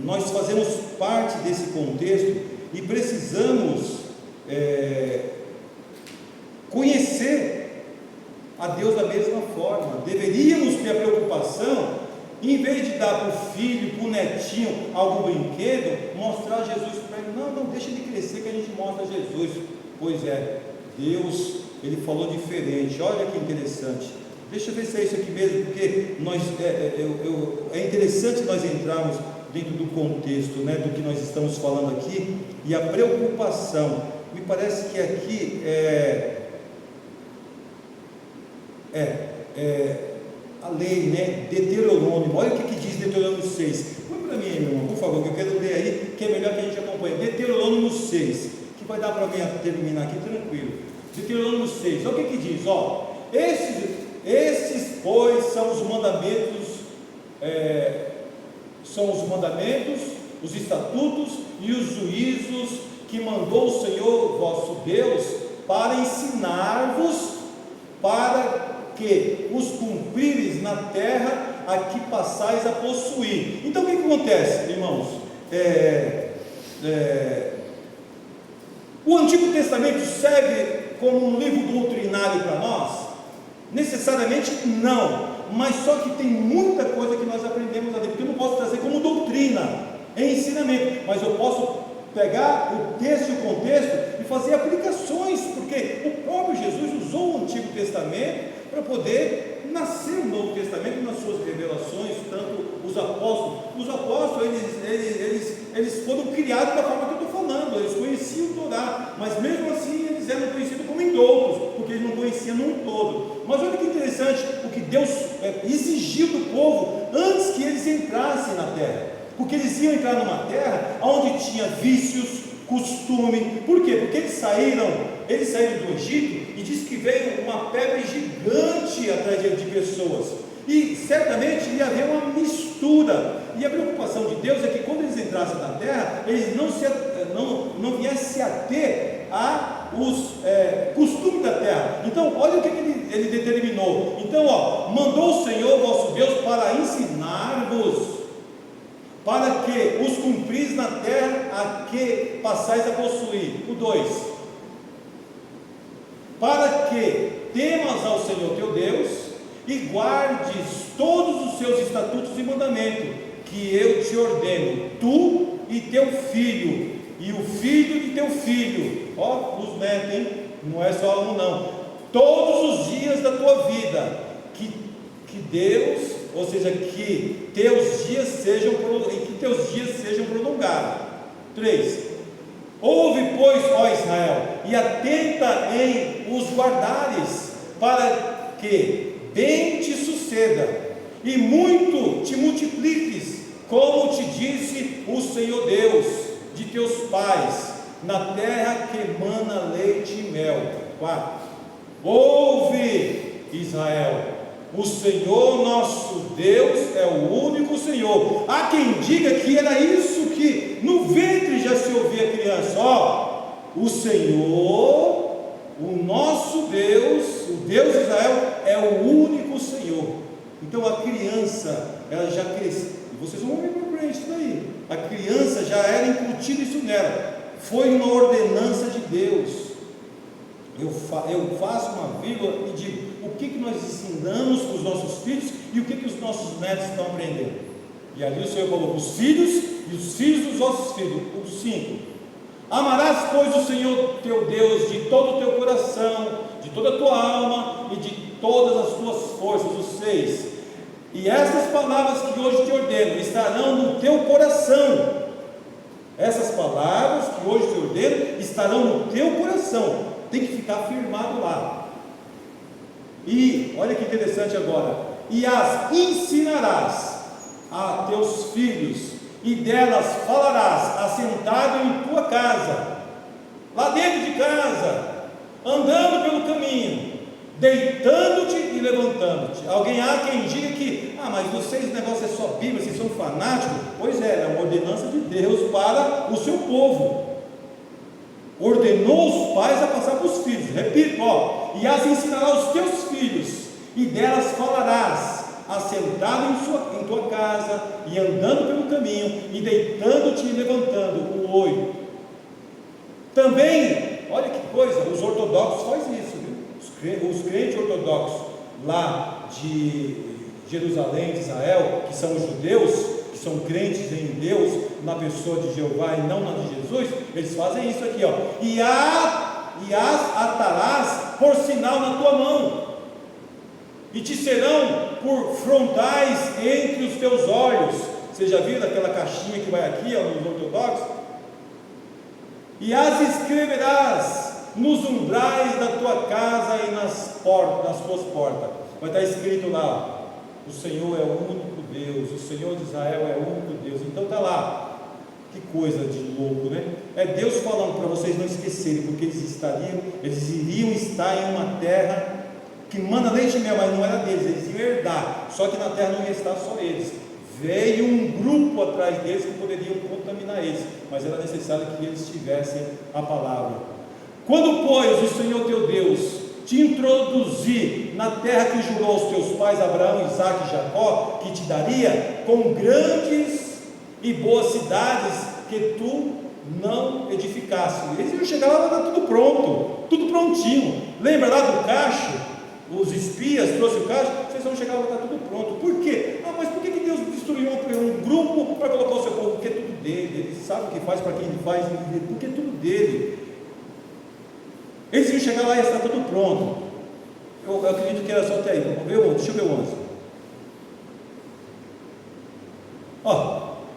S5: Nós fazemos parte desse contexto e precisamos conhecer a Deus da mesma forma. Deveríamos ter a preocupação, em vez de dar para o filho, para o netinho algum brinquedo, mostrar Jesus para ele. Não, deixa ele crescer que a gente mostra Jesus. Pois é, Deus, ele falou diferente. Olha que interessante. Deixa eu ver se é isso aqui mesmo, porque é interessante nós entrarmos dentro do contexto, né, do que nós estamos falando aqui, e a preocupação. Me parece que aqui a lei, né, Deuteronômio. Olha o que diz Deuteronômio 6. Põe para mim, meu irmão, por favor, que eu quero ler aí, que é melhor que a gente acompanhe. Deuteronômio 6, que vai dar para mim terminar aqui tranquilo. Deuteronômio 6, olha o que diz, ó. Esses, pois, são os mandamentos, os estatutos e os juízos que mandou o Senhor vosso Deus para ensinar-vos, para que os cumprires na terra a que passais a possuir. Então o que acontece, irmãos? O Antigo Testamento serve como um livro doutrinário para nós? Necessariamente não, mas só que tem muita coisa que nós aprendemos ali, porque eu não posso trazer como doutrina, ensinamento, mas eu posso pegar o texto e o contexto e fazer aplicações, porque o próprio Jesus usou o Antigo Testamento para poder nascer o Novo Testamento nas suas revelações. Tanto os apóstolos eles foram criados da forma que eu estou falando, eles conheciam o Torá, mas mesmo assim eles eram conhecidos como indoutos, porque eles não conheciam num todo. Mas olha que interessante, o que Deus exigiu do povo antes que eles entrassem na terra, porque eles iam entrar numa terra onde tinha vícios, costume. Por quê? Porque eles saíram do Egito, e diz que veio uma febre gigante atrás de pessoas, e certamente ia haver uma mistura. E a preocupação de Deus é que quando eles entrassem na terra, eles não viessem se ater aos costumes da terra. Então olha o que ele determinou. Então mandou o Senhor vosso Deus para ensinar-vos, para que os cumpris na terra a que passais a possuir. O 2, para que temas ao Senhor teu Deus e guardes todos os seus estatutos e mandamentos que eu te ordeno, tu e teu filho, e o filho de teu filho, os netos, hein? Não é só um não, todos os dias da tua vida, que Deus, ou seja, que teus dias sejam prolongados. 3. Ouve, pois, ó Israel, e atenta em os guardares, para que bem te suceda, e muito te multipliques, como te disse o Senhor Deus de teus pais, na terra que emana leite e mel. 4. Ouve, Israel, o Senhor nosso Deus é o único Senhor. Há quem diga que era isso que no ventre já se ouvia criança. O Senhor, o nosso Deus, o Deus de Israel, é o único Senhor. Então a criança, ela já cresceu, vocês vão ver por isso daí, a criança já era incutido isso nela, foi uma ordenança de Deus. Eu faço uma vírgula e digo, o que nós ensinamos para os nossos filhos e o que os nossos netos estão aprendendo. E ali o Senhor falou, os filhos e os filhos dos nossos filhos. Os 5. Amarás, pois, o Senhor teu Deus de todo o teu coração, de toda a tua alma e de todas as tuas forças. Os 6. E estas palavras que hoje te ordeno estarão no teu coração. Essas palavras que hoje te ordeno estarão no teu coração. Tem que ficar firmado lá. E olha que interessante agora. E as ensinarás a teus filhos, e delas falarás assentado em tua casa, lá dentro de casa, andando pelo caminho, deitando-te e levantando-te. Alguém há quem diga que, mas vocês, o negócio é só Bíblia, vocês são fanáticos. Pois é uma ordenança de Deus para o seu povo. Ordenou os pais a passar para os filhos. Repito, e as ensinarás aos teus filhos, e delas falarás assentado em tua casa, e andando pelo caminho, e deitando-te e levantando. O 8. Também, olha que coisa, os ortodoxos fazem isso, viu? Os crentes ortodoxos lá de Jerusalém, de Israel, que são os judeus, que são crentes em Deus, na pessoa de Jeová e não na de Jesus, eles fazem isso aqui, e as atarás por sinal na tua mão, e te serão por frontais entre os teus olhos. Você já viu aquela caixinha que vai aqui, nos ortodoxos? E as escreverás nos umbrais da tua casa e nas tuas portas. Vai estar escrito lá, o Senhor é o único Deus, o Senhor de Israel é o único Deus. Então está lá. Que coisa de louco, né? É Deus falando para vocês não esquecerem, porque eles iriam estar em uma terra que manda leite e mel, mas não era deles, eles iam herdar. Só que na terra não ia estar só eles. Veio um grupo atrás deles que poderiam contaminar eles, mas era necessário que eles tivessem a palavra. Quando, pois, o Senhor teu Deus te introduzir na terra que jurou aos teus pais Abraão, Isaque e Jacó, que te daria, com grandes e boas cidades que tu não edificasse. Eles iam chegar lá, vai estar tudo pronto, tudo prontinho. Lembra lá do cacho? Os espias trouxeram o cacho, vocês vão chegar lá, vai estar tudo pronto. Por quê? Mas por que Deus destruiu um grupo para colocar o seu povo? Porque é tudo dele, ele sabe o que faz para quem ele faz, porque é tudo dele. Eles iam chegar lá e ia estar tudo pronto. Eu acredito que era só até aí. Deixa eu ver o 11.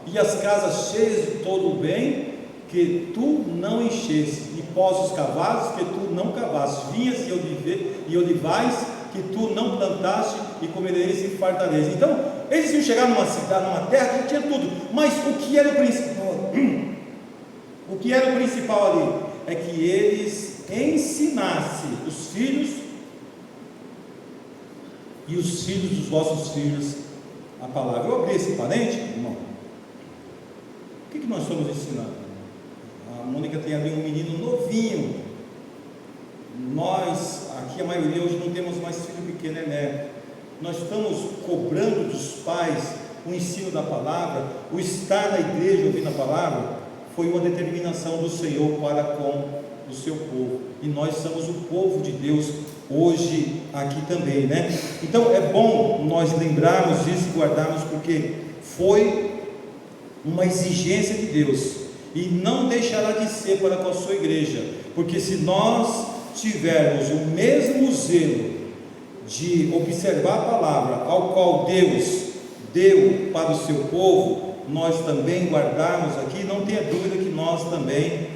S5: E as casas cheias de todo o bem que tu não encheste, e poços cavados que tu não cavaste, vinhas e olivais que tu não plantaste, e comereis e fartareis. Então, eles iam chegar numa cidade, numa terra que tinha tudo, mas o que era o principal? O que era o principal ali? É que eles ensinassem os filhos e os filhos dos vossos filhos a palavra. Eu abri esse parente, irmão. O que nós estamos ensinando? A Mônica tem ali um menino novinho. Nós, aqui a maioria hoje não temos mais filho pequeno, é neto. Nós estamos cobrando dos pais o ensino da palavra, o estar na igreja ouvindo a palavra. Foi uma determinação do Senhor para com o seu povo, e nós somos o povo de Deus hoje aqui também, né? Então é bom nós lembrarmos disso e guardarmos, porque foi uma exigência de Deus, e não deixará de ser para com a sua igreja, porque se nós tivermos o mesmo zelo de observar a palavra ao qual Deus deu para o seu povo, nós também guardarmos aqui, não tenha dúvida que nós também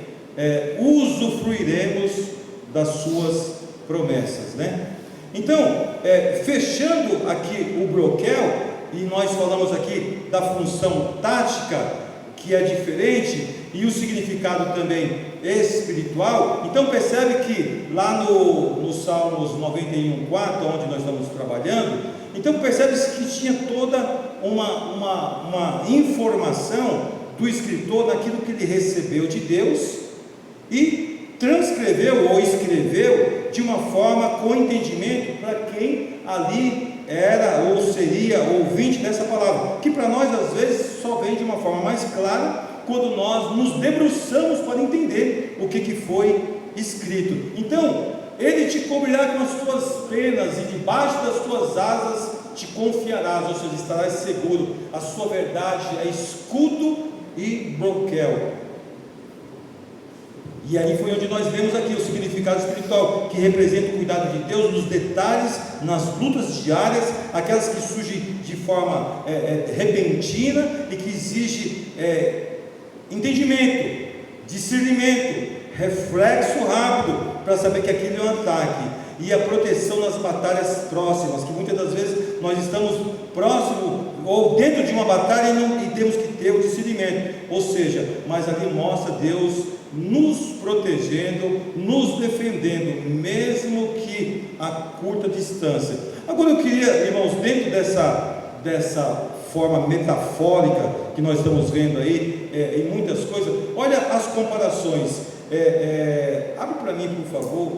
S5: usufruiremos das suas promessas, né? Então, fechando aqui o broquel, e nós falamos aqui da função tática, que é diferente, e o significado também espiritual. Então percebe que lá no Salmos 91:4, onde nós estamos trabalhando, então percebe-se que tinha toda uma informação do escritor naquilo que ele recebeu de Deus e transcreveu ou escreveu de uma forma com entendimento para quem ali era ou seria ouvinte dessa palavra, que para nós às vezes só vem de uma forma mais clara quando nós nos debruçamos para entender o que foi escrito. Então, ele te cobrirá com as tuas penas e debaixo das tuas asas te confiarás, ou seja, estarás seguro. A sua verdade é escudo e broquel. E aí foi onde nós vemos aqui o significado espiritual, que representa o cuidado de Deus nos detalhes, nas lutas diárias, aquelas que surgem de forma repentina e que exige entendimento, discernimento, reflexo rápido para saber que aquilo é um ataque, e a proteção nas batalhas próximas, que muitas das vezes nós estamos próximo ou dentro de uma batalha e temos que ter o discernimento, ou seja, mas ali mostra Deus nos protegendo, nos defendendo, mesmo que a curta distância. Agora eu queria, irmãos, dentro dessa forma metafórica que nós estamos vendo aí, em muitas coisas, olha as comparações. Abre para mim, por favor,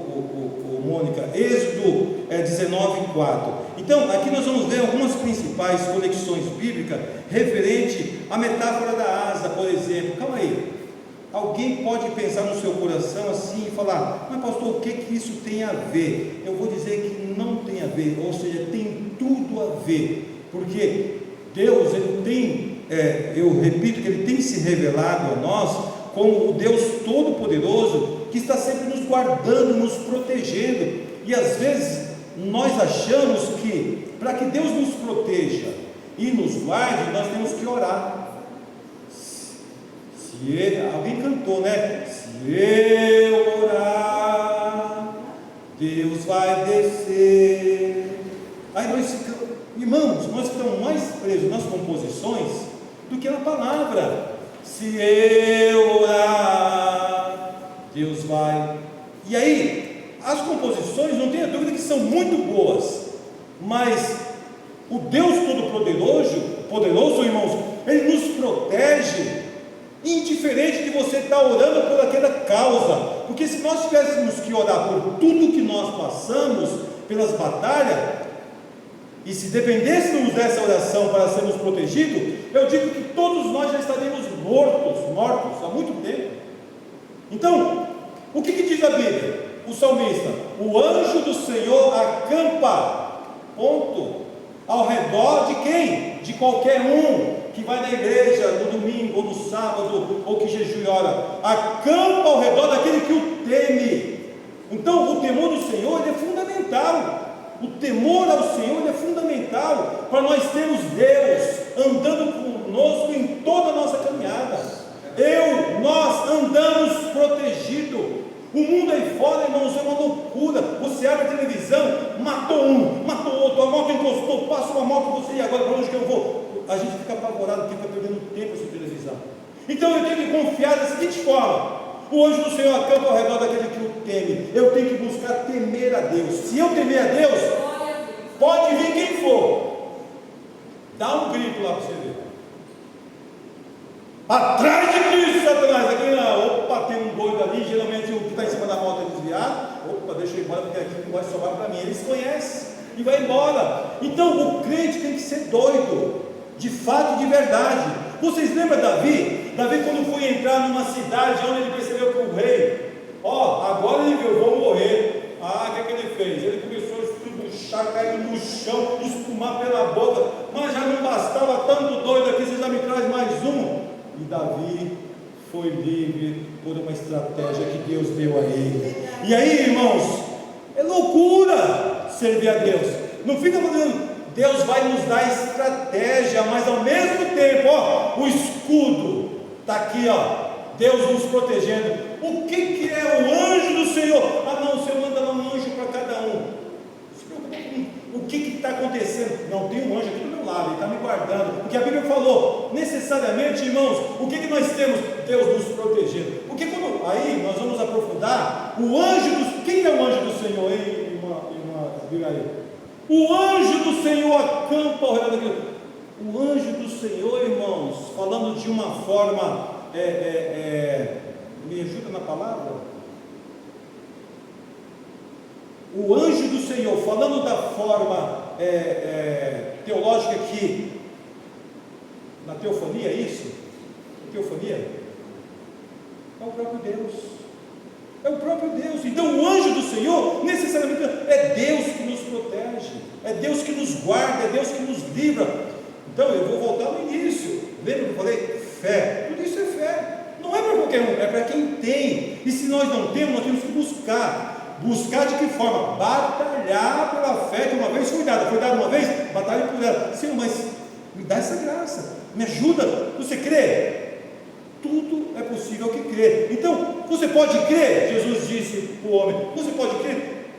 S5: Mônica, Êxodo 19:4. Então, aqui nós vamos ver algumas principais conexões bíblicas referente à metáfora da asa, por exemplo. Calma aí. Alguém pode pensar no seu coração assim e falar: mas pastor, o que isso tem a ver? Eu vou dizer que não tem a ver, ou seja, tem tudo a ver, porque Deus, Ele tem, eu repito que Ele tem se revelado a nós como o Deus Todo-Poderoso, que está sempre nos guardando, nos protegendo, e às vezes nós achamos que para que Deus nos proteja e nos guarde, nós temos que orar. Alguém cantou, né? Se eu orar, Deus vai descer. Aí nós ficamos, irmãos, nós ficamos mais presos nas composições do que na palavra. Se eu orar, Deus vai. E aí, as composições, não tenha dúvida que são muito boas, mas o Deus Todo-Poderoso, irmãos, Ele nos protege, indiferente de você estar orando por aquela causa, porque se nós tivéssemos que orar por tudo que nós passamos, pelas batalhas, e se dependêssemos dessa oração para sermos protegidos, eu digo que todos nós já estaríamos mortos há muito tempo. Então, o que diz a Bíblia? O salmista: o anjo do Senhor acampa, ao redor de quem? De qualquer um que vai na igreja no domingo ou no sábado, ou que jejua e ora, acampa ao redor daquele que o teme. Então o temor do Senhor, ele é fundamental. O temor ao Senhor, ele é fundamental para nós termos Deus andando conosco em toda a nossa caminhada. Nós andamos protegidos. O mundo aí fora, irmãos, é uma loucura. Você abre a televisão, matou um, matou outro, a moto encostou, passa uma moto, você, e agora para onde que eu vou? A gente fica apavorado, fica perdendo tempo essa televisão. Então eu tenho que confiar da seguinte forma: o anjo do Senhor acampa ao redor daquele que o teme. Eu tenho que buscar temer a Deus. Se eu temer a Deus, pode vir quem for, dá um grito lá para você ver. Atrás de Cristo, Satanás. Aqui não, opa, tem um doido ali. Geralmente o que está em cima da moto é desviado. Opa, deixa eu ir embora, porque aqui não vai sobrar para mim. Eles conhecem e vai embora. Então o crente tem que ser doido, de fato e de verdade. Vocês lembram Davi? Davi, quando foi entrar numa cidade onde ele percebeu que o rei, agora ele viu, eu vou morrer. O que ele fez? Ele começou a estrubuchar, cair no chão, espumar pela boca. Mas já não bastava tanto doido aqui, você já me traz mais um. E Davi foi livre por uma estratégia que Deus deu a ele. E aí, irmãos, é loucura servir a Deus. Não fica falando, Deus vai nos dar estratégia, mas ao mesmo tempo, ó, o escudo está aqui, ó, Deus nos protegendo. O que é o anjo do Senhor? Ah não, o Senhor manda um anjo para cada um. Se preocupa com o que está acontecendo. Não, tem um anjo aqui do meu lado, ele está me guardando. Porque a Bíblia falou, necessariamente, irmãos, o que nós temos? Deus nos protegendo. Porque quando, aí nós vamos aprofundar, o anjo do... Quem é o anjo do Senhor, hein, irmã Abigail? O anjo do Senhor acampa ao redor daquilo. O anjo do Senhor, irmãos, falando de uma forma, me ajuda na palavra? O anjo do Senhor, falando da forma teológica aqui, na teofania, é isso? Teofania? É o próprio Deus. É o próprio Deus. Então o anjo do Senhor necessariamente é Deus que nos protege, é Deus que nos guarda, é Deus que nos livra. Então eu vou voltar no início. Lembra que eu falei? Fé. Tudo isso é fé. Não é para qualquer um, é para quem tem. E se nós não temos, nós temos que buscar. Buscar de que forma? Batalhar pela fé que uma vez foi dada. Foi dada uma vez? Batalhe por ela. Senhor, mas me dá essa graça. Me ajuda. Você crê? Tudo é possível que crer. Então, você pode crer? Jesus disse para o homem, você pode crer?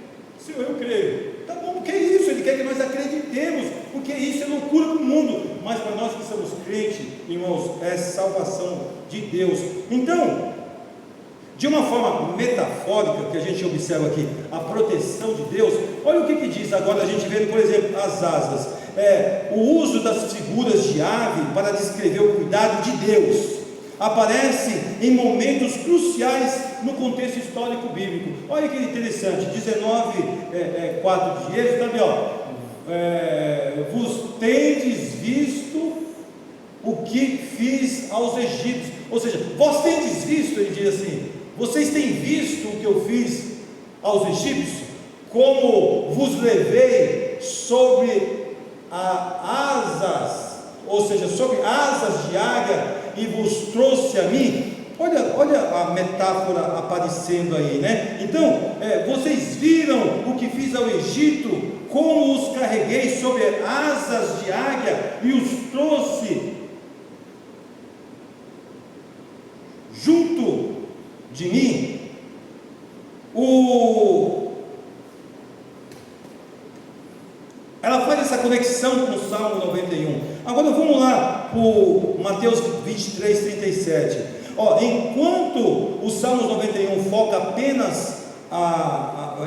S5: Senhor, eu creio. Tá bom, porque é isso, Ele quer que nós acreditemos, porque isso é loucura para o mundo, mas para nós que somos crentes, irmãos, é salvação de Deus. Então, de uma forma metafórica, que a gente observa aqui, a proteção de Deus, olha o que diz agora, a gente vê, por exemplo, as asas, o uso das figuras de ave para descrever o cuidado de Deus, aparece em momentos cruciais no contexto histórico bíblico. Olha que interessante, 19:4 de Êxodo, também, vos tendes visto o que fiz aos egípcios, ou seja, vós tendes visto, ele diz assim, vocês têm visto o que eu fiz aos egípcios, como vos levei sobre asas, ou seja, sobre asas de águia, e vos trouxe a mim. Olha a metáfora aparecendo aí, né? Então, vocês viram o que fiz ao Egito, como os carreguei sobre asas de águia e os trouxe junto de mim. Ela faz essa conexão com o Salmo 91. Agora vamos lá para o Mateus 23:37. Enquanto o Salmo 91 foca apenas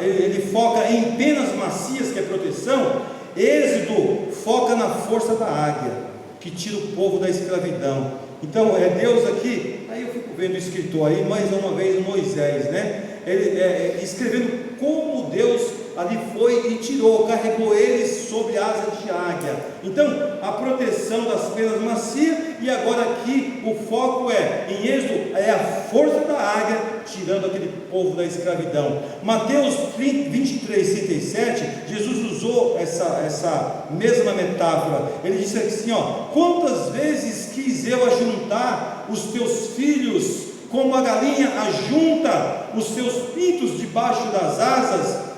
S5: ele foca em penas macias, que é proteção, Êxodo foca na força da águia, que tira o povo da escravidão. Então é Deus aqui, aí eu fico vendo o escritor aí, mais uma vez Moisés, né? Ele escrevendo como Deus ali foi e tirou, carregou eles sobre asas de águia. Então, a proteção das penas macias, e agora aqui o foco em Êxodo, é a força da águia, tirando aquele povo da escravidão. Mateus 23:37, Jesus usou essa mesma metáfora. Ele disse assim, quantas vezes quis eu ajuntar os teus filhos, como a galinha ajunta os seus pintos debaixo das asas,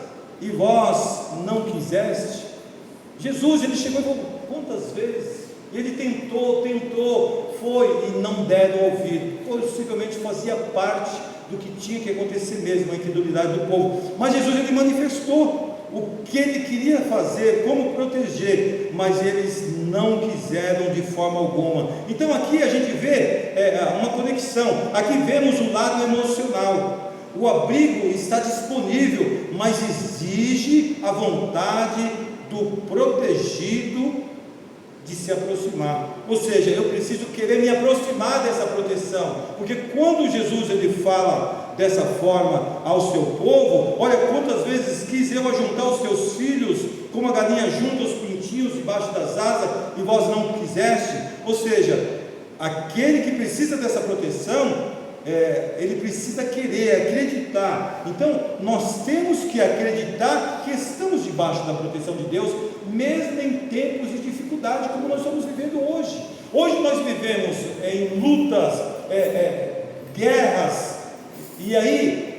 S5: e vós não quiseste. Jesus, ele chegou e falou, quantas vezes? Ele tentou, foi e não deram ouvido. Possivelmente fazia parte do que tinha que acontecer mesmo, a incredulidade do povo. Mas Jesus, ele manifestou o que ele queria fazer, como proteger, mas eles não quiseram de forma alguma. Então aqui a gente vê uma conexão. Aqui vemos o lado emocional. O abrigo está disponível, mas exige a vontade do protegido de se aproximar. Ou seja, eu preciso querer me aproximar dessa proteção, porque quando Jesus ele fala dessa forma ao seu povo, olha quantas vezes quis eu ajuntar os teus filhos, como a galinha junta os pintinhos debaixo das asas, e vós não quiseste. Ou seja, aquele que precisa dessa proteção, ele precisa querer, acreditar. Então nós temos que acreditar que estamos debaixo da proteção de Deus, mesmo em tempos de dificuldade como nós estamos vivendo hoje. Hoje nós vivemos em lutas, guerras, e aí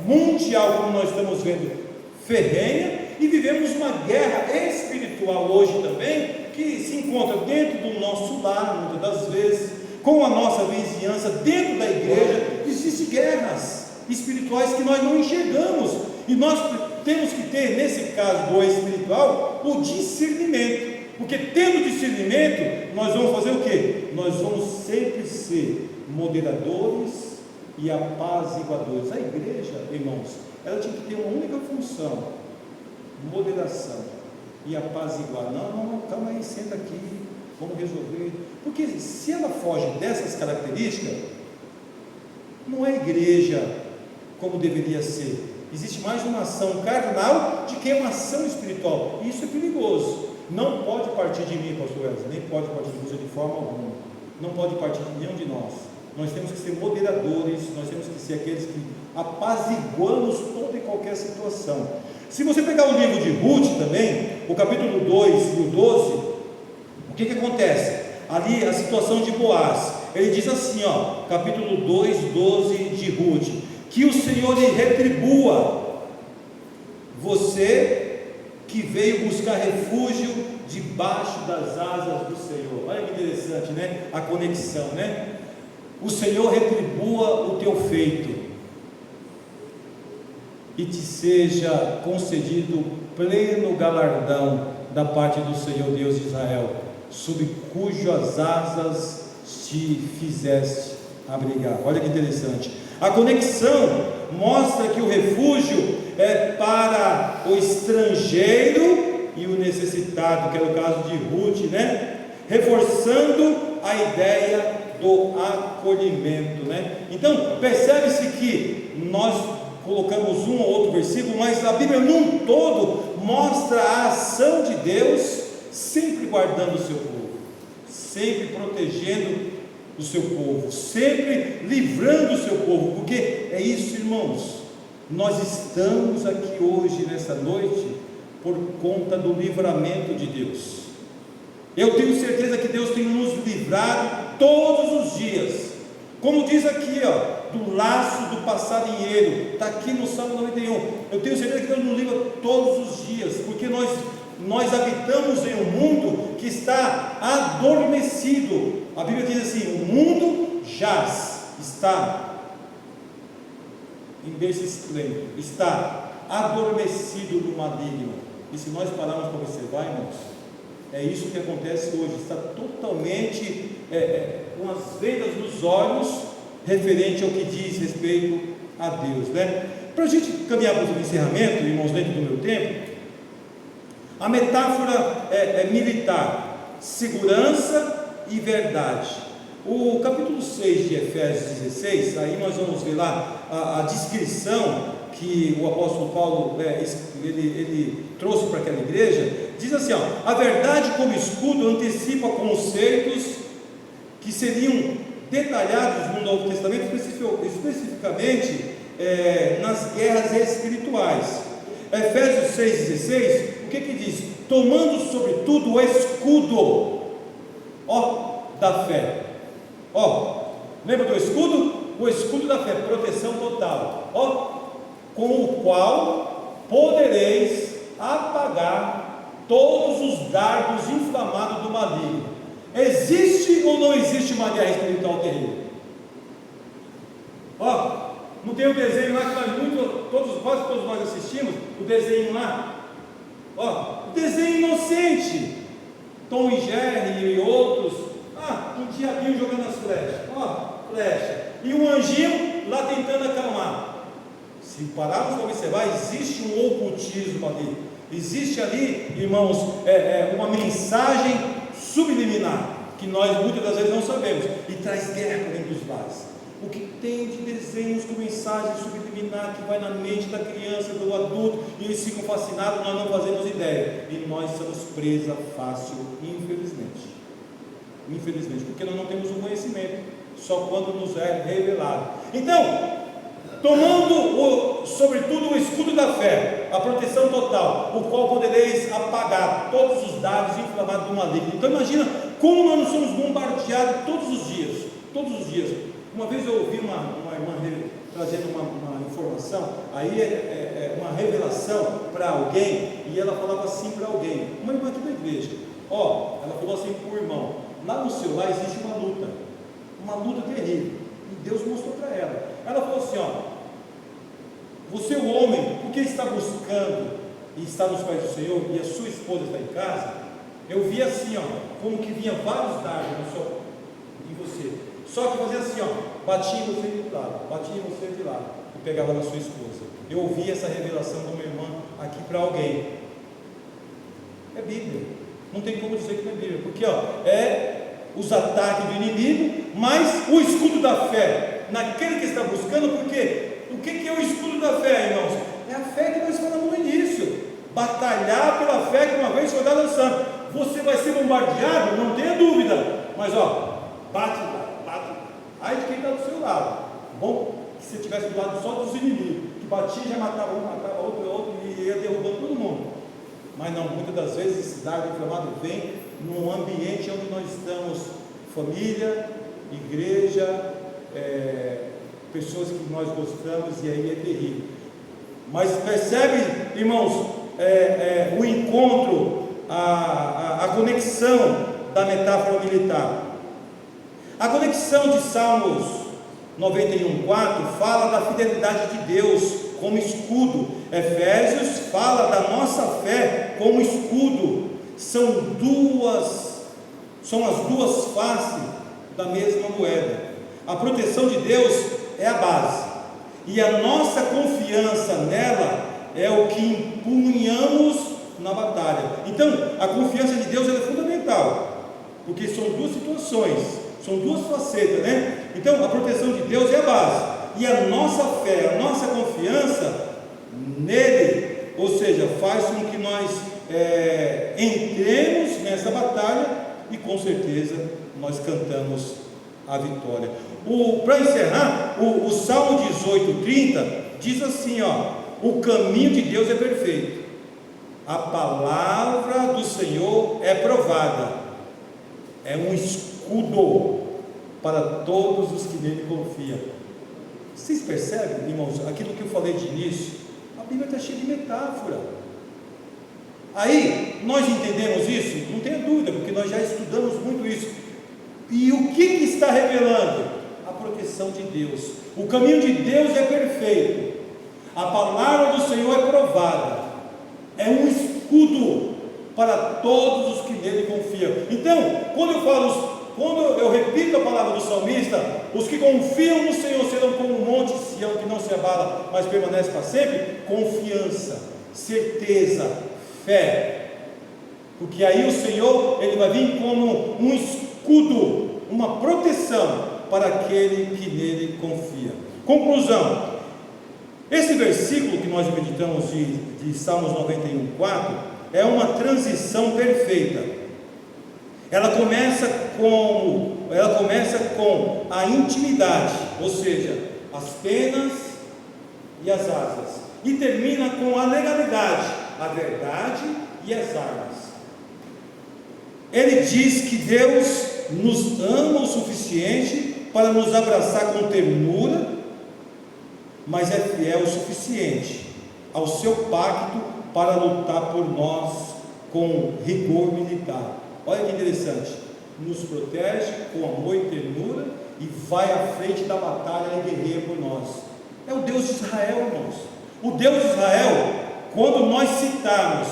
S5: mundial, como nós estamos vendo, ferrenha, e vivemos uma guerra espiritual hoje também, que se encontra dentro do nosso lar, muitas das vezes, com a nossa vizinhança, dentro da igreja. Existem guerras espirituais que nós não enxergamos, e nós temos que ter, nesse caso do espiritual, o discernimento, porque tendo discernimento, nós vamos fazer o quê? Nós vamos sempre ser moderadores e apaziguadores. A igreja, irmãos, ela tinha que ter uma única função: moderação e apaziguar. Não, calma aí, senta aqui, vamos resolver. Porque se ela foge dessas características, não é igreja como deveria ser. Existe mais uma ação carnal do que uma ação espiritual, e isso é perigoso. Não pode partir de mim, pastor Wesley, nem pode partir de você de forma alguma, não pode partir de nenhum de nós. Nós temos que ser moderadores, nós temos que ser aqueles que apaziguamos toda e qualquer situação. Se você pegar o livro de Ruth também, o capítulo 2 e o 12, o que acontece? Ali a situação de Boaz, ele diz assim, capítulo 2, 12 de Ruth: que o Senhor lhe retribua, você que veio buscar refúgio debaixo das asas do Senhor. Olha que interessante, né? A conexão, né? O Senhor retribua o teu feito, e te seja concedido pleno galardão da parte do Senhor Deus de Israel, sob cujas asas te fizeste abrigar. Olha que interessante. A conexão mostra que o refúgio é para o estrangeiro e o necessitado, que é o caso de Ruth, né? Reforçando a ideia do acolhimento, né? Então, percebe-se que nós colocamos um ou outro versículo, mas a Bíblia num todo mostra a ação de Deus, sempre guardando o seu povo, sempre protegendo o seu povo, sempre livrando o seu povo, porque é isso, irmãos. Nós estamos aqui hoje, nessa noite, por conta do livramento de Deus. Eu tenho certeza que Deus tem nos livrado todos os dias, como diz aqui, do laço do passarinheiro, está aqui no Salmo 91. Eu tenho certeza que Deus nos livra todos os dias, porque nós habitamos em um mundo que está adormecido. A Bíblia diz assim: o mundo está em berço esplêndido, está adormecido no maligno. E se nós pararmos para observar, irmãos, é isso que acontece hoje. Está totalmente com as vendas nos olhos, referente ao que diz respeito a Deus, né? Para a gente caminhar para o encerramento, irmãos, dentro do meu tempo, a metáfora é militar: segurança e verdade. O capítulo 6 de Efésios 16, aí nós vamos ver lá a descrição que o apóstolo Paulo ele trouxe para aquela igreja. Diz assim: a verdade como escudo antecipa conceitos que seriam detalhados no Novo Testamento, especificamente nas guerras espirituais. Efésios 6,16, o que diz? Tomando sobretudo o escudo da fé. Lembra do escudo? O escudo da fé, proteção total, com o qual podereis apagar todos os dardos inflamados do maligno. Existe ou não existe uma guerra espiritual terrível? Não tem o desenho lá que quase todos nós assistimos, o desenho lá, o desenho inocente, Tom e Jerry e outros, um diabinho jogando as flechas, flecha, e um anjinho lá tentando acalmar. Se pararmos para observar, existe um ocultismo ali, existe ali, irmãos, uma mensagem subliminar, que nós muitas das vezes não sabemos, e traz guerra dentro dos lares. O que tem de desenhos com mensagem subliminar que vai na mente da criança, do adulto, e eles ficam fascinados, nós não fazemos ideia, e nós somos presa fácil, infelizmente, porque nós não temos o conhecimento, só quando nos é revelado. Então, tomando sobretudo o escudo da fé, a proteção total, o qual podereis apagar todos os dardos inflamados do maligno. Então imagina como nós somos bombardeados todos os dias, Uma vez eu ouvi uma irmã trazendo uma informação, aí uma revelação para alguém, e ela falava assim para alguém, uma irmã aqui da igreja, ela falou assim para o irmão: lá no seu lar existe uma luta terrível, e Deus mostrou para ela. Ela falou assim: você, o homem, porque está buscando e está nos pés do Senhor, e a sua esposa está em casa, eu vi assim, como que vinha vários dardos em você, só que fazia assim, batia em você de lado, batia em você de lado, e pegava na sua esposa. Eu ouvi essa revelação de uma irmã aqui para alguém. É Bíblia, não tem como dizer que não é Bíblia, porque é os ataques do inimigo, mas o escudo da fé naquele que está buscando. Porque o que é o escudo da fé, irmãos? É a fé que nós falamos no início, batalhar pela fé que uma vez foi dada ao santo. Você vai ser bombardeado, não tenha dúvida, mas bate lá. Aí de quem está do seu lado. Bom, que se estivesse do lado só dos inimigos, que batia, já matava um, matava outro, e ia derrubando todo mundo. Mas não, muitas das vezes esse dardo inflamado vem num ambiente onde nós estamos, família, igreja, pessoas que nós gostamos, e aí é terrível. Mas percebe, irmãos, o encontro, a conexão da metáfora militar. A conexão de Salmos 91:4 fala da fidelidade de Deus como escudo. Efésios fala da nossa fé como escudo. São as duas faces da mesma moeda. A proteção de Deus é a base, e a nossa confiança nela é o que empunhamos na batalha. Então, a confiança de Deus é fundamental, porque são duas situações, são duas facetas, né? Então, a proteção de Deus é a base, e a nossa fé, a nossa confiança nele, ou seja, faz com que nós entremos nessa batalha, e com certeza nós cantamos a vitória. Para encerrar, o Salmo 18:30 diz assim: o caminho de Deus é perfeito, a palavra do Senhor é provada, é um escudo para todos os que nele confiam. Vocês percebem, irmãos, aquilo que eu falei de início? A Bíblia está cheia de metáfora. Aí, nós entendemos isso? Não tenha dúvida, porque nós já estudamos muito isso. E o que está revelando? A proteção de Deus. O caminho de Deus é perfeito, a palavra do Senhor é provada, é um escudo para todos os que nele confiam. Então, quando eu repito a palavra do salmista, os que confiam no Senhor serão como um monte Sião que não se abala, mas permanece para sempre. Confiança, certeza, fé, porque aí o Senhor, ele vai vir como um escudo, uma proteção para aquele que nele confia. Conclusão: esse versículo que nós meditamos de Salmos 91:4 é uma transição perfeita. Ela começa com a intimidade, ou seja, as penas e as asas, e termina com a legalidade, a verdade e as armas. Ele diz que Deus nos ama o suficiente para nos abraçar com ternura, mas é fiel o suficiente ao seu pacto para lutar por nós com rigor militar. Olha que interessante, nos protege com amor e ternura e vai à frente da batalha e guerreia por nós. É o Deus de Israel, irmãos. O Deus de Israel, quando nós citarmos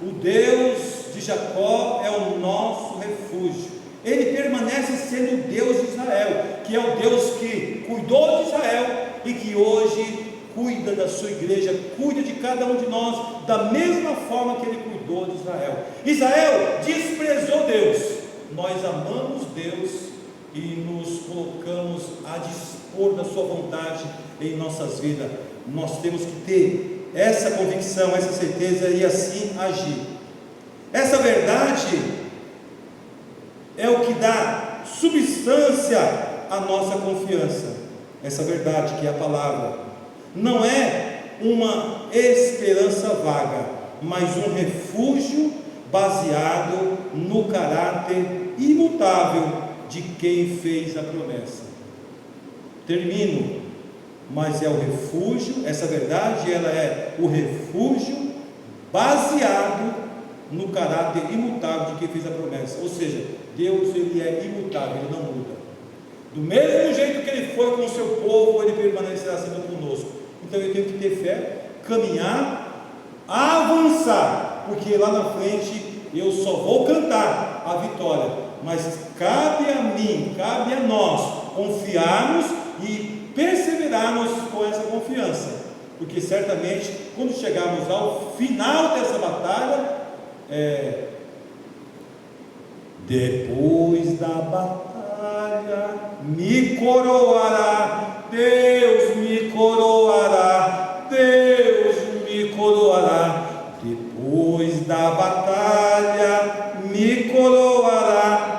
S5: o Deus de Jacó, é o nosso refúgio. Ele permanece sendo o Deus de Israel, que é o Deus que cuidou de Israel e que hoje cuida da sua igreja, cuida de cada um de nós, da mesma forma que ele cuidou de Israel. Israel desprezou Deus, nós amamos Deus e nos colocamos a dispor da sua vontade em nossas vidas. Nós temos que ter essa convicção, essa certeza e assim agir. Essa verdade é o que dá substância à nossa confiança. Essa verdade que é a palavra não é uma esperança vaga, mas um refúgio baseado no caráter imutável de quem fez a promessa. termino, mas é o refúgio, essa verdade, ela é o refúgio baseado no caráter imutável de quem fez a promessa. Ou seja, Deus, ele é imutável, ele não muda. Do mesmo jeito que ele foi com o seu povo, ele permanecerá sendo conosco. Então eu tenho que ter fé, caminhar, avançar, porque lá na frente eu só vou cantar a vitória, mas cabe a mim, cabe a nós confiarmos e perseverarmos com essa confiança, porque certamente quando chegarmos ao final dessa batalha, depois da batalha me coroará, Deus me coroará, Deus me coroará, depois da batalha me coroará.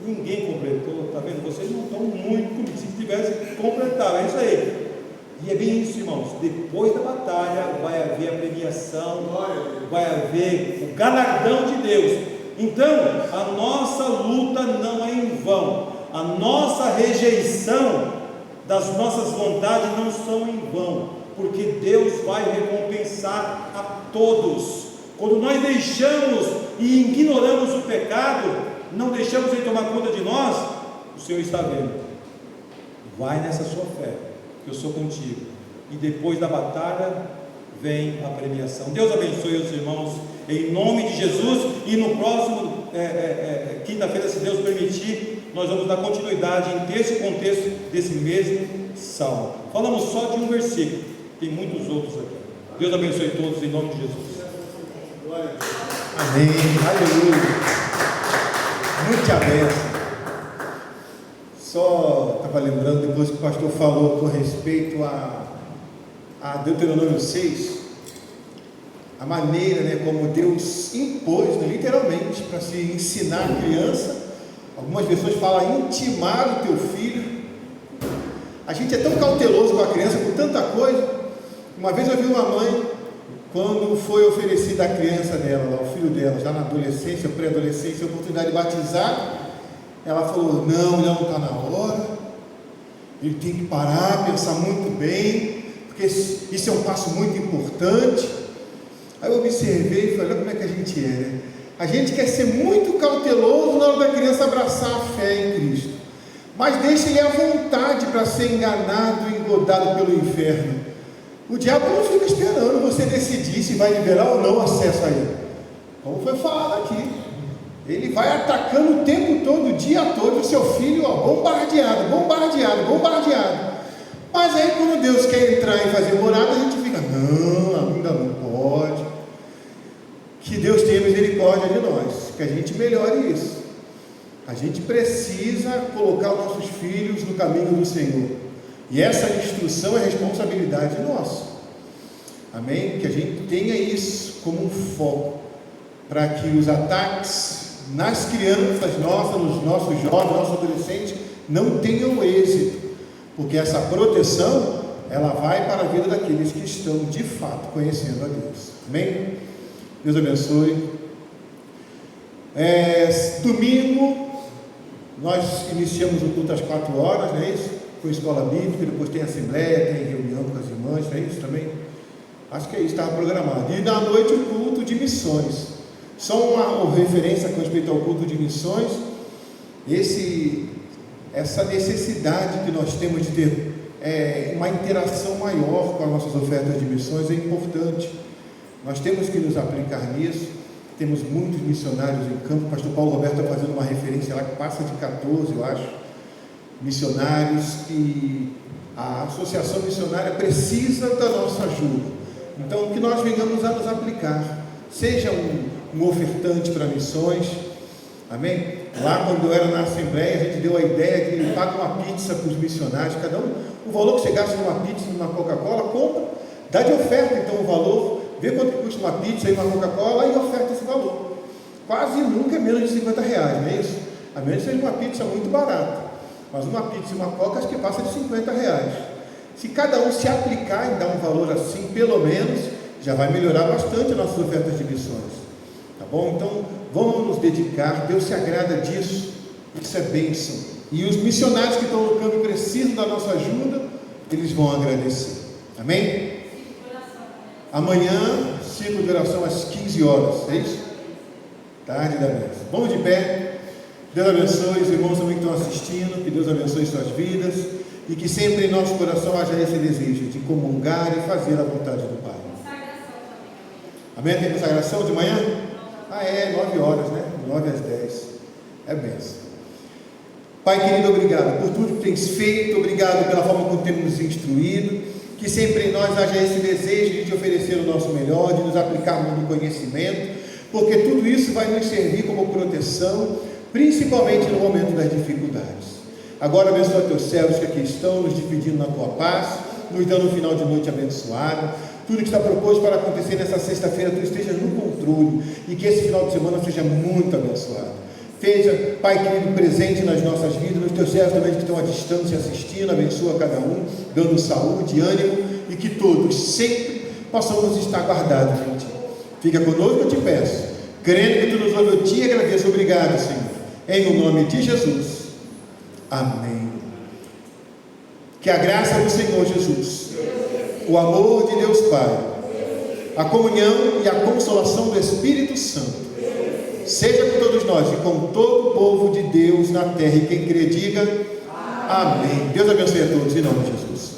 S5: Ninguém completou, está vendo? Vocês não estão muito comigo, se tivesse completado, é isso aí. E é bem isso, irmãos, depois da batalha vai haver a premiação, vai haver o galardão de Deus. Então, a nossa luta não é em vão, a nossa rejeição das nossas vontades não são em vão, porque Deus vai recompensar a todos. Quando nós deixamos e ignoramos o pecado, não deixamos ele tomar conta de nós, o Senhor está vendo. Vai nessa sua fé, que eu sou contigo, e depois da batalha vem a premiação. Deus abençoe os irmãos em nome de Jesus, e no próximo quinta-feira, se Deus permitir, nós vamos dar continuidade em texto e contexto desse mesmo salmo. Falamos só de um versículo, tem muitos outros aqui. Deus abençoe todos em nome de Jesus.
S6: Amém, aleluia, muita bênção. Só estava lembrando, depois que o pastor falou com respeito a Deuteronômio 6, a maneira, como Deus impôs, literalmente, para se ensinar a criança. Algumas pessoas falam intimar o teu filho. A gente é tão cauteloso com a criança, com tanta coisa. Uma vez eu vi uma mãe, quando foi oferecida a criança dela, o filho dela, já na adolescência, pré-adolescência, a oportunidade de batizar, ela falou: não, ainda não está na hora, ele tem que parar, pensar muito bem, porque isso é um passo muito importante. Aí eu observei e falei: olha como é que a gente é, né? A gente quer ser muito cauteloso na hora da criança abraçar a fé em Cristo, mas deixa ele à vontade para ser enganado e engodado pelo inferno. O diabo não fica esperando você decidir se vai liberar ou não acesso a ele, como foi falado aqui. Ele vai atacando o tempo todo, o dia todo, o seu filho, bombardeado. Mas aí quando Deus quer entrar e fazer morada, a gente fica: não, ainda não pode. Que Deus tenha misericórdia de nós, que a gente melhore isso. A gente precisa colocar os nossos filhos no caminho do Senhor, e essa instrução é responsabilidade nossa. Amém? Que a gente tenha isso como um foco, para que os ataques nas crianças nossas, nos nossos jovens, nossos adolescentes, não tenham êxito, porque essa proteção, ela vai para a vida daqueles que estão de fato conhecendo a Deus. Amém? Deus abençoe. Domingo nós iniciamos o culto às 4 horas, não é isso? Com escola bíblica, depois tem assembleia, tem reunião com as irmãs, não é isso também? Acho que é isso, estava programado. E na noite o culto de missões. Só uma referência com respeito ao culto de missões. Essa necessidade que nós temos de ter uma interação maior com as nossas ofertas de missões é importante. Nós temos que nos aplicar nisso. Temos muitos missionários em campo. O pastor Paulo Roberto está fazendo uma referência lá que passa de 14, eu acho, missionários, e a associação missionária precisa da nossa ajuda. Então, que nós venhamos a nos aplicar, seja um ofertante para missões. Amém? Lá quando eu era na Assembleia, a gente deu a ideia de ele paga uma pizza para os missionários, cada um, o valor que você gasta numa pizza, numa Coca-Cola, compra, dá de oferta então o valor, vê quanto custa uma pizza e uma Coca-Cola e oferta esse valor. Quase nunca é menos de 50 reais, não é isso? A menos que seja uma pizza muito barata, mas uma pizza e uma Coca acho que passa de 50 reais. Se cada um se aplicar em dar um valor assim, pelo menos, já vai melhorar bastante as nossas ofertas de missões. Tá bom? Então, vamos nos dedicar. Deus se agrada disso. Isso é bênção. E os missionários que estão no campo e precisam da nossa ajuda, eles vão agradecer. Amém? Amanhã, ciclo de oração às 15 horas, é isso? Tarde da mesa. Vamos de pé. Deus abençoe os irmãos também que estão assistindo, que Deus abençoe suas vidas e que sempre em nosso coração haja esse desejo de comungar e fazer a vontade do Pai. Amém? Tem consagração de manhã? 9 horas, né? 9 às 10. É benção. Pai querido, obrigado por tudo que tens feito, obrigado pela forma como temos nos instruído, que sempre em nós haja esse desejo de te oferecer o nosso melhor, de nos aplicarmos no conhecimento, porque tudo isso vai nos servir como proteção, principalmente no momento das dificuldades. Agora abençoa teus servos que aqui estão, nos dividindo na tua paz, nos dando um final de noite abençoado. Tudo que está proposto para acontecer nessa sexta-feira, tu estejas no controle e que esse final de semana seja muito abençoado. Seja, Pai querido, presente nas nossas vidas, nos teus servos também que estão à distância assistindo, abençoa cada um, dando saúde, ânimo e que todos sempre possamos estar guardados em Ti. Fica conosco, eu te peço, crendo que Tu nos ouve, eu te agradeço. Obrigado, Senhor, em o nome de Jesus. Amém. Que a graça do Senhor Jesus, o amor de Deus Pai, a comunhão e a consolação do Espírito Santo seja com todos nós e com todo o povo de Deus na terra. E quem crê diga amém. Deus abençoe a todos em nome de Jesus.